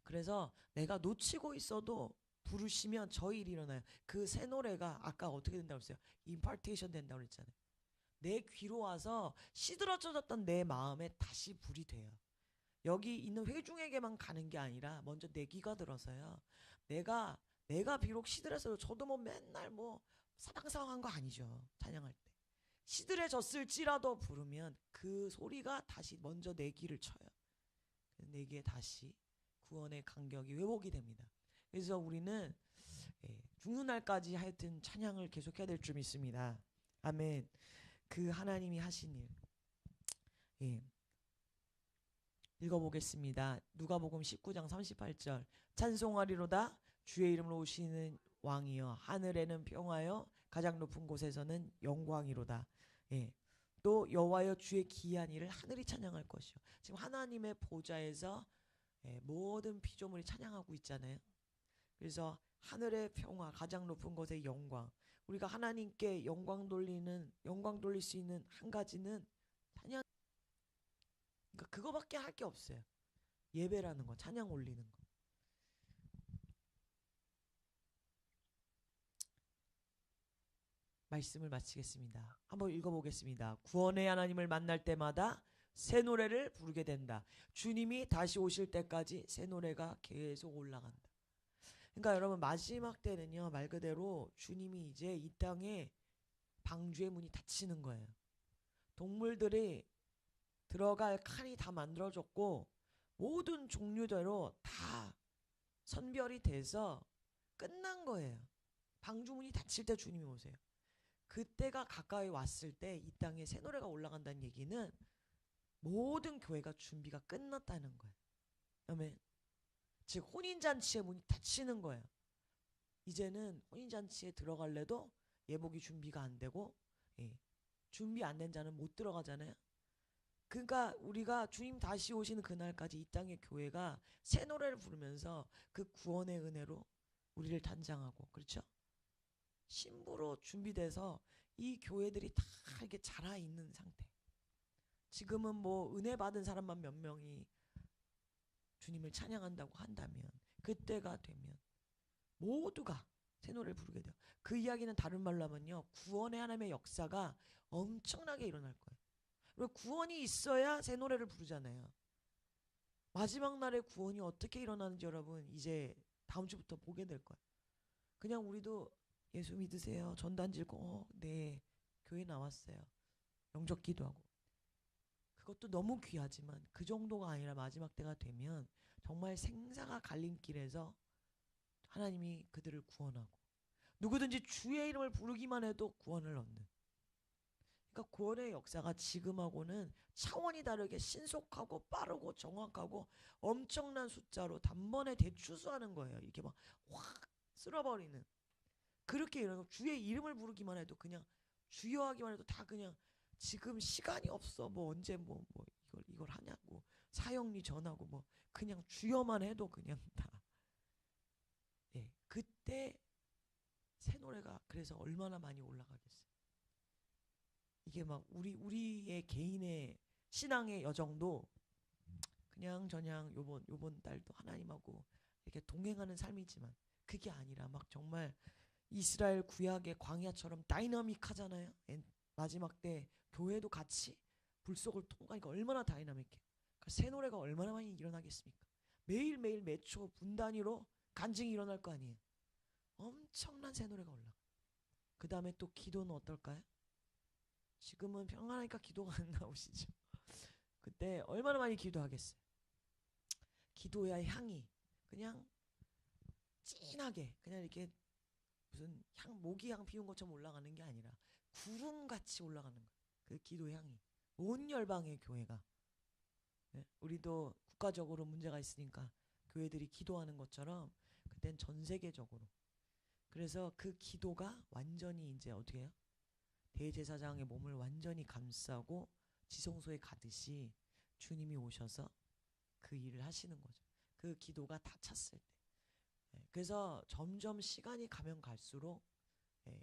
그래서 내가 놓치고 있어도 부르시면 저 일이 일어나요. 그 새 노래가 아까 어떻게 된다고 했어요? 임파테이션 된다고 그랬잖아요. 내 귀로 와서 시들어졌던 내 마음에 다시 불이 돼요. 여기 있는 회중에게만 가는 게 아니라 먼저 내 귀가 들어서요. 내가 비록 시들했어도 저도 뭐 맨날 뭐 사방사방한 거 아니죠. 찬양할 때. 시들해졌을지라도 부르면 그 소리가 다시 먼저 내 귀를 쳐요. 내 귀에 다시 구원의 간격이 회복이 됩니다. 그래서 우리는 죽는 날까지 하여튼 찬양을 계속해야 될 줄 믿습니다. 아멘. 그 하나님이 하신 일. 예. 읽어보겠습니다. 누가복음 19장 38절. 찬송하리로다 주의 이름으로 오시는 왕이여 하늘에는 평화여 가장 높은 곳에서는 영광이로다. 예. 또 여호와여 주의 기이한 일을 하늘이 찬양할 것이요. 지금 하나님의 보좌에서 모든 피조물이 찬양하고 있잖아요. 그래서 하늘의 평화, 가장 높은 곳의 영광. 우리가 하나님께 영광 돌릴 수 있는 한 가지는 찬양. 그러니까 그거밖에 할 게 없어요. 예배라는 거, 찬양 올리는 거. 말씀을 마치겠습니다. 한번 읽어보겠습니다. 구원의 하나님을 만날 때마다 새 노래를 부르게 된다. 주님이 다시 오실 때까지 새 노래가 계속 올라간다. 그러니까 여러분 마지막 때는요 말 그대로 주님이 이제 이 땅에 방주의 문이 닫히는 거예요. 동물들이 들어갈 칸이 다 만들어졌고 모든 종류대로 다 선별이 돼서 끝난 거예요. 방주문이 닫힐 때 주님이 오세요. 그때가 가까이 왔을 때 이 땅에 새 노래가 올라간다는 얘기는 모든 교회가 준비가 끝났다는 거예요. 아멘. 즉 혼인잔치의 문이 닫히는 거예요. 이제는 혼인잔치에 들어갈래도 예복이 준비가 안 되고 준비 안 된 자는 못 들어가잖아요. 그러니까 우리가 주님 다시 오시는 그날까지 이 땅의 교회가 새 노래를 부르면서 그 구원의 은혜로 우리를 단장하고 그렇죠? 신부로 준비돼서 이 교회들이 다 이렇게 자라 있는 상태. 지금은 뭐 은혜 받은 사람만 몇 명이 주님을 찬양한다고 한다면 그때가 되면 모두가 새 노래를 부르게 돼요. 그 이야기는 다른 말로 하면요. 구원의 하나님의 역사가 엄청나게 일어날 거예요. 그리고 구원이 있어야 새 노래를 부르잖아요. 마지막 날에 구원이 어떻게 일어나는지 여러분 이제 다음 주부터 보게 될 거예요. 그냥 우리도 예수 믿으세요. 전단 들고 네 교회 나왔어요. 영접 기도하고. 그것도 너무 귀하지만 그 정도가 아니라 마지막 때가 되면 정말 생사가 갈림길에서 하나님이 그들을 구원하고 누구든지 주의 이름을 부르기만 해도 구원을 얻는. 그러니까 구원의 역사가 지금하고는 차원이 다르게 신속하고 빠르고 정확하고 엄청난 숫자로 단번에 대추수하는 거예요. 이렇게 막 확 쓸어버리는. 그렇게 일어나고 주의 이름을 부르기만 해도 그냥 주여 하기만 해도 다 그냥 지금 시간이 없어. 뭐 언제 뭐 이걸 하냐고 사형리 전하고 뭐 그냥 주여만 해도 그냥 다. 예, 그때 새 노래가 그래서 얼마나 많이 올라가겠어요. 이게 막 우리의 개인의 신앙의 여정도 그냥 저냥 요번 달도 하나님하고 이렇게 동행하는 삶이지만 그게 아니라 막 정말 이스라엘 구약의 광야처럼 다이나믹하잖아요. 마지막 때 교회도 같이 불속을 통과하니까 얼마나 다이나믹해. 그러니까 새 노래가 얼마나 많이 일어나겠습니까? 매일매일 매초 분 단위로 간증이 일어날 거 아니에요. 엄청난 새 노래가 올라가. 그 다음에 또 기도는 어떨까요? 지금은 평안하니까 기도가 안 나오시죠. 그때 얼마나 많이 기도하겠어요. 기도의 향이 그냥 진하게 그냥 이렇게 무슨 모기향 피운 것처럼 올라가는 게 아니라 구름같이 올라가는 거예요. 그 기도의 향이 온 열방의 교회가. 네? 우리도 국가적으로 문제가 있으니까 교회들이 기도하는 것처럼 그땐 전 세계적으로. 그래서 그 기도가 완전히 이제 어떻게 해요? 대제사장의 몸을 완전히 감싸고 지성소에 가듯이 주님이 오셔서 그 일을 하시는 거죠. 그 기도가 다 찼을 때. 그래서 점점 시간이 가면 갈수록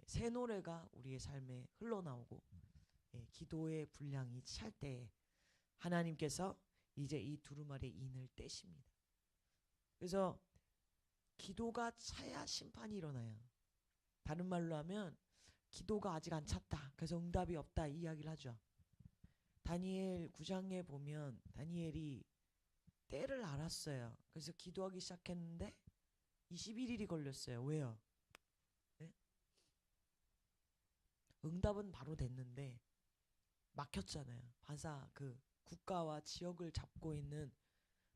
새 노래가 우리의 삶에 흘러나오고 기도의 분량이 찰 때 하나님께서 이제 이 두루마리의 인을 떼십니다. 그래서 기도가 차야 심판이 일어나요. 다른 말로 하면 기도가 아직 안 찼다, 그래서 응답이 없다, 이 이야기를 하죠. 다니엘 9장에 보면 다니엘이 때를 알았어요. 그래서 기도하기 시작했는데 21일이 걸렸어요. 왜요? 네? 응답은 바로 됐는데 막혔잖아요. 바사, 그 국가와 지역을 잡고 있는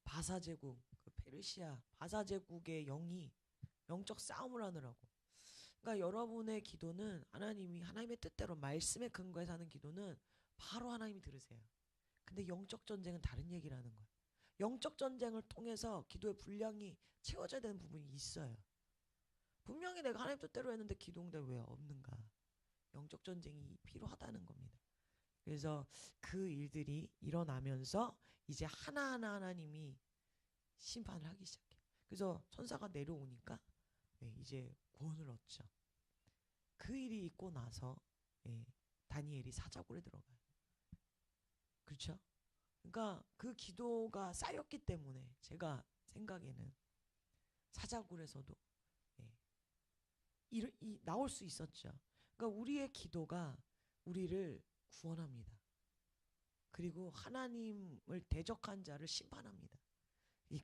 바사 제국, 그 페르시아 바사 제국의 영이 영적 싸움을 하느라고. 그러니까 여러분의 기도는 하나님의 뜻대로 말씀에 근거해서 하는 기도는 바로 하나님이 들으세요. 근데 영적 전쟁은 다른 얘기를 하는 거예요. 영적 전쟁을 통해서 기도의 분량이 채워져야 되는 부분이 있어요. 분명히 내가 하나님 뜻대로 했는데 기도 응답이 왜 없는가? 영적 전쟁이 필요하다는 겁니다. 그래서 그 일들이 일어나면서 이제 하나하나 하나님이 심판을 하기 시작해요. 그래서 천사가 내려오니까 이제 구원을 얻죠. 그 일이 있고 나서 다니엘이 사자굴에 들어가요. 그렇죠? 그러니까 그 기도가 쌓였기 때문에 제가 생각에는 사자굴에서도 나올 수 있었죠. 그러니까 우리의 기도가 우리를 구원합니다. 그리고 하나님을 대적한 자를 심판합니다.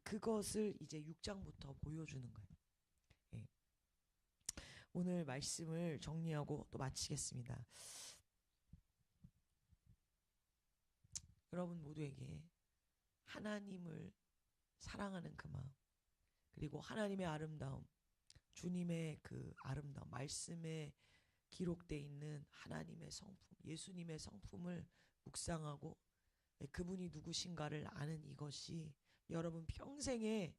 그것을 이제 6장부터 보여주는 거예요. 오늘 말씀을 정리하고 또 마치겠습니다. 여러분 모두에게 하나님을 사랑하는 그 마음, 그리고 하나님의 아름다움, 주님의 그 아름다움, 말씀에 기록되어 있는 하나님의 성품, 예수님의 성품을 묵상하고 그분이 누구신가를 아는 이것이 여러분 평생에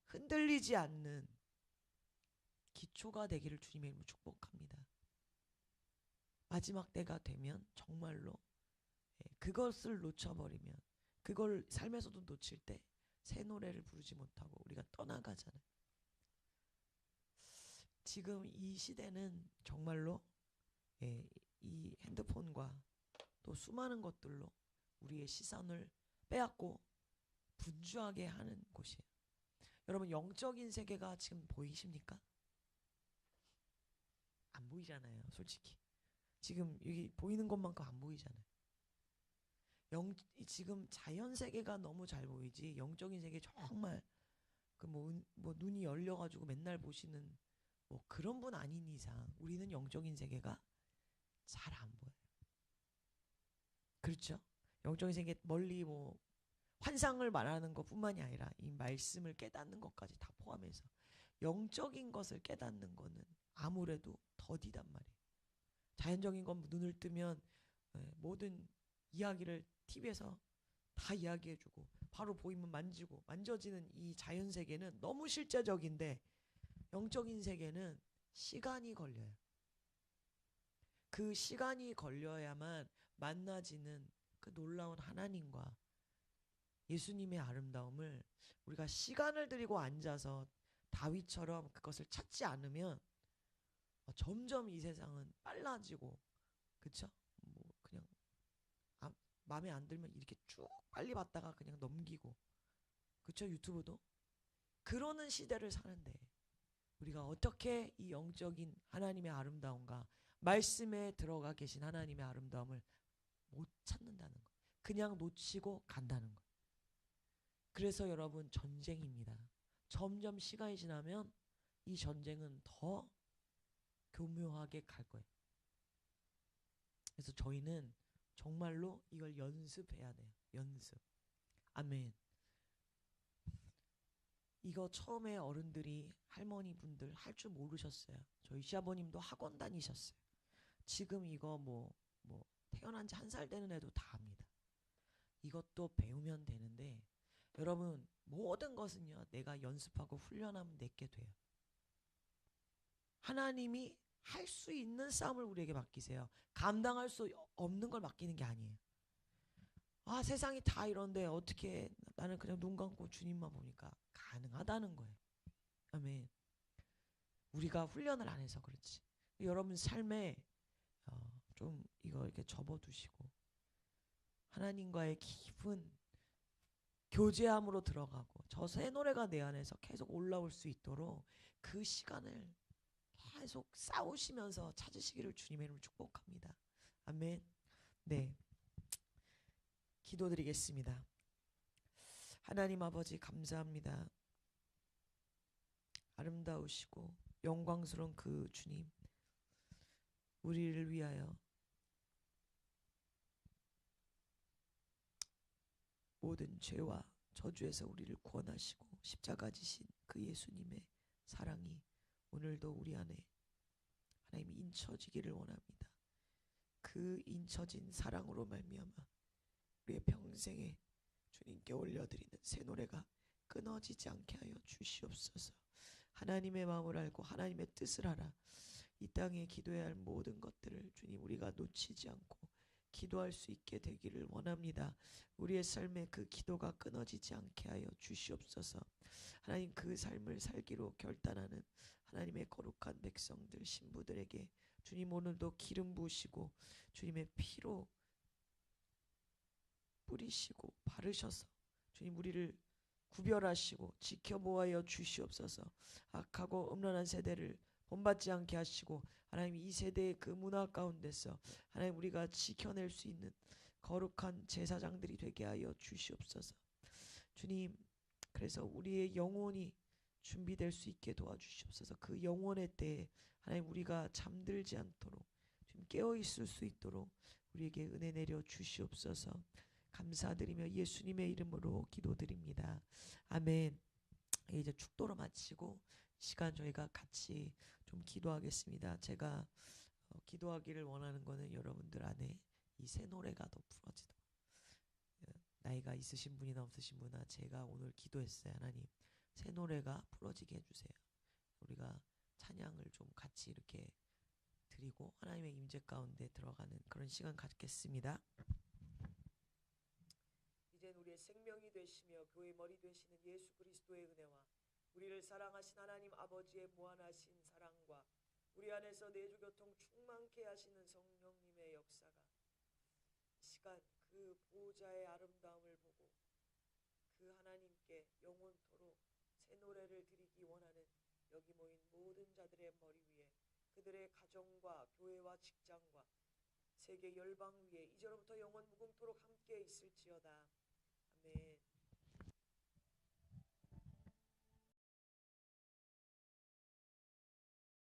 흔들리지 않는 기초가 되기를 주님의 이름으로 축복합니다. 마지막 때가 되면 정말로 그것을 놓쳐버리면, 그걸 삶에서도 놓칠 때 새 노래를 부르지 못하고 우리가 떠나가잖아요. 지금 이 시대는 정말로 이 핸드폰과 또 수많은 것들로 우리의 시선을 빼앗고 분주하게 하는 곳이에요. 여러분 영적인 세계가 지금 보이십니까? 안 보이잖아요. 솔직히 지금 여기 보이는 것만큼 안 보이잖아요. 지금 자연 세계가 너무 잘 보이지 영적인 세계 정말 그 뭐 눈이 열려가지고 맨날 보시는 뭐 그런 분 아닌 이상 우리는 영적인 세계가 잘 안 보여요. 그렇죠? 영적인 세계 멀리 뭐 환상을 말하는 것뿐만이 아니라 이 말씀을 깨닫는 것까지 다 포함해서 영적인 것을 깨닫는 거는 아무래도 더디단 말이에요. 자연적인 건 눈을 뜨면 모든 이야기를 TV에서 다 이야기해주고 바로 보이면 만지고 만져지는 이 자연 세계는 너무 실제적인데 영적인 세계는 시간이 걸려요. 그 시간이 걸려야만 만나지는 그 놀라운 하나님과 예수님의 아름다움을 우리가 시간을 들이고 앉아서 다윗처럼 그것을 찾지 않으면 점점 이 세상은 빨라지고, 그쵸? 뭐 그냥 마음에 안 들면 이렇게 쭉 빨리 봤다가 그냥 넘기고, 그쵸? 유튜브도 그러는 시대를 사는데 우리가 어떻게 이 영적인 하나님의 아름다움과 말씀에 들어가 계신 하나님의 아름다움을 못 찾는다는 거, 그냥 놓치고 간다는 거. 그래서 여러분 전쟁입니다. 점점 시간이 지나면 이 전쟁은 더 교묘하게 갈 거예요. 그래서 저희는 정말로 이걸 연습해야 돼요. 연습. 아멘. 이거 처음에 어른들이 할머니 분들 할 줄 모르셨어요. 저희 시아버님도 학원 다니셨어요. 지금 이거 뭐 태어난 지 1살 되는 애도 다 합니다. 이것도 배우면 되는데 여러분 모든 것은요 내가 연습하고 훈련하면 내게 돼요. 하나님이 할 수 있는 싸움을 우리에게 맡기세요. 감당할 수 없는 걸 맡기는 게 아니에요. 아 세상이 다 이런데 어떻게 나는 그냥 눈 감고 주님만 보니까 가능하다는 거예요. 아멘. 우리가 훈련을 안 해서 그렇지. 여러분 삶에 좀 이거 이렇게 접어두시고 하나님과의 깊은 교제함으로 들어가고 저 새 노래가 내 안에서 계속 올라올 수 있도록 그 시간을 계속 싸우시면서 찾으시기를 주님의 이름으로 축복합니다. 아멘. 네, 기도드리겠습니다. 하나님 아버지 감사합니다. 아름다우시고 영광스러운 그 주님, 우리를 위하여 모든 죄와 저주에서 우리를 구원하시고 십자가 지신 그 예수님의 사랑이 오늘도 우리 안에 하나님 인쳐지기를 원합니다. 그 인쳐진 사랑으로 말미암아 우리의 평생에 주님께 올려드리는 새 노래가 끊어지지 않게 하여 주시옵소서. 하나님의 마음을 알고 하나님의 뜻을 알아 이 땅에 기도해야 할 모든 것들을 주님 우리가 놓치지 않고 기도할 수 있게 되기를 원합니다. 우리의 삶에 그 기도가 끊어지지 않게 하여 주시옵소서. 하나님 그 삶을 살기로 결단하는 하나님의 거룩한 백성들 신부들에게 주님 오늘도 기름 부으시고 주님의 피로 뿌리시고 바르셔서 주님 우리를 구별하시고 지켜보아여 주시옵소서. 악하고 음란한 세대를 본받지 않게 하시고 하나님 이 세대의 그 문화 가운데서 하나님 우리가 지켜낼 수 있는 거룩한 제사장들이 되게 하여 주시옵소서. 주님 그래서 우리의 영혼이 준비될 수 있게 도와주시옵소서. 그 영혼의 때에 하나님 우리가 잠들지 않도록 좀 깨어있을 수 있도록 우리에게 은혜 내려 주시옵소서. 감사드리며 예수님의 이름으로 기도드립니다. 아멘. 이제 축도로 마치고 시간 저희가 같이 좀 기도하겠습니다. 제가 기도하기를 원하는 거는 여러분들 안에 이 새 노래가 더 풀어지도록, 나이가 있으신 분이나 없으신 분이나 제가 오늘 기도했어요. 하나님 새 노래가 풀어지게 해주세요. 우리가 찬양을 좀 같이 이렇게 드리고 하나님의 임재 가운데 들어가는 그런 시간 갖겠습니다. 이젠 우리의 생명이 되시며 교회의 머리 되시는 예수 그리스도의 은혜와 우리를 사랑하신 하나님 아버지의 무한하신 사랑과 우리 안에서 내주교통 충만케 하시는 성령님의 역사가 이 시간 그 보호자의 아름다움을 보고 그 하나님께 영원토록 새 노래를 드리기 원하는 여기 모인 모든 자들의 머리 위에 그들의 가정과 교회와 직장과 세계 열방 위에 이제로부터 영원 무궁토록 함께 있을지어다. 아멘.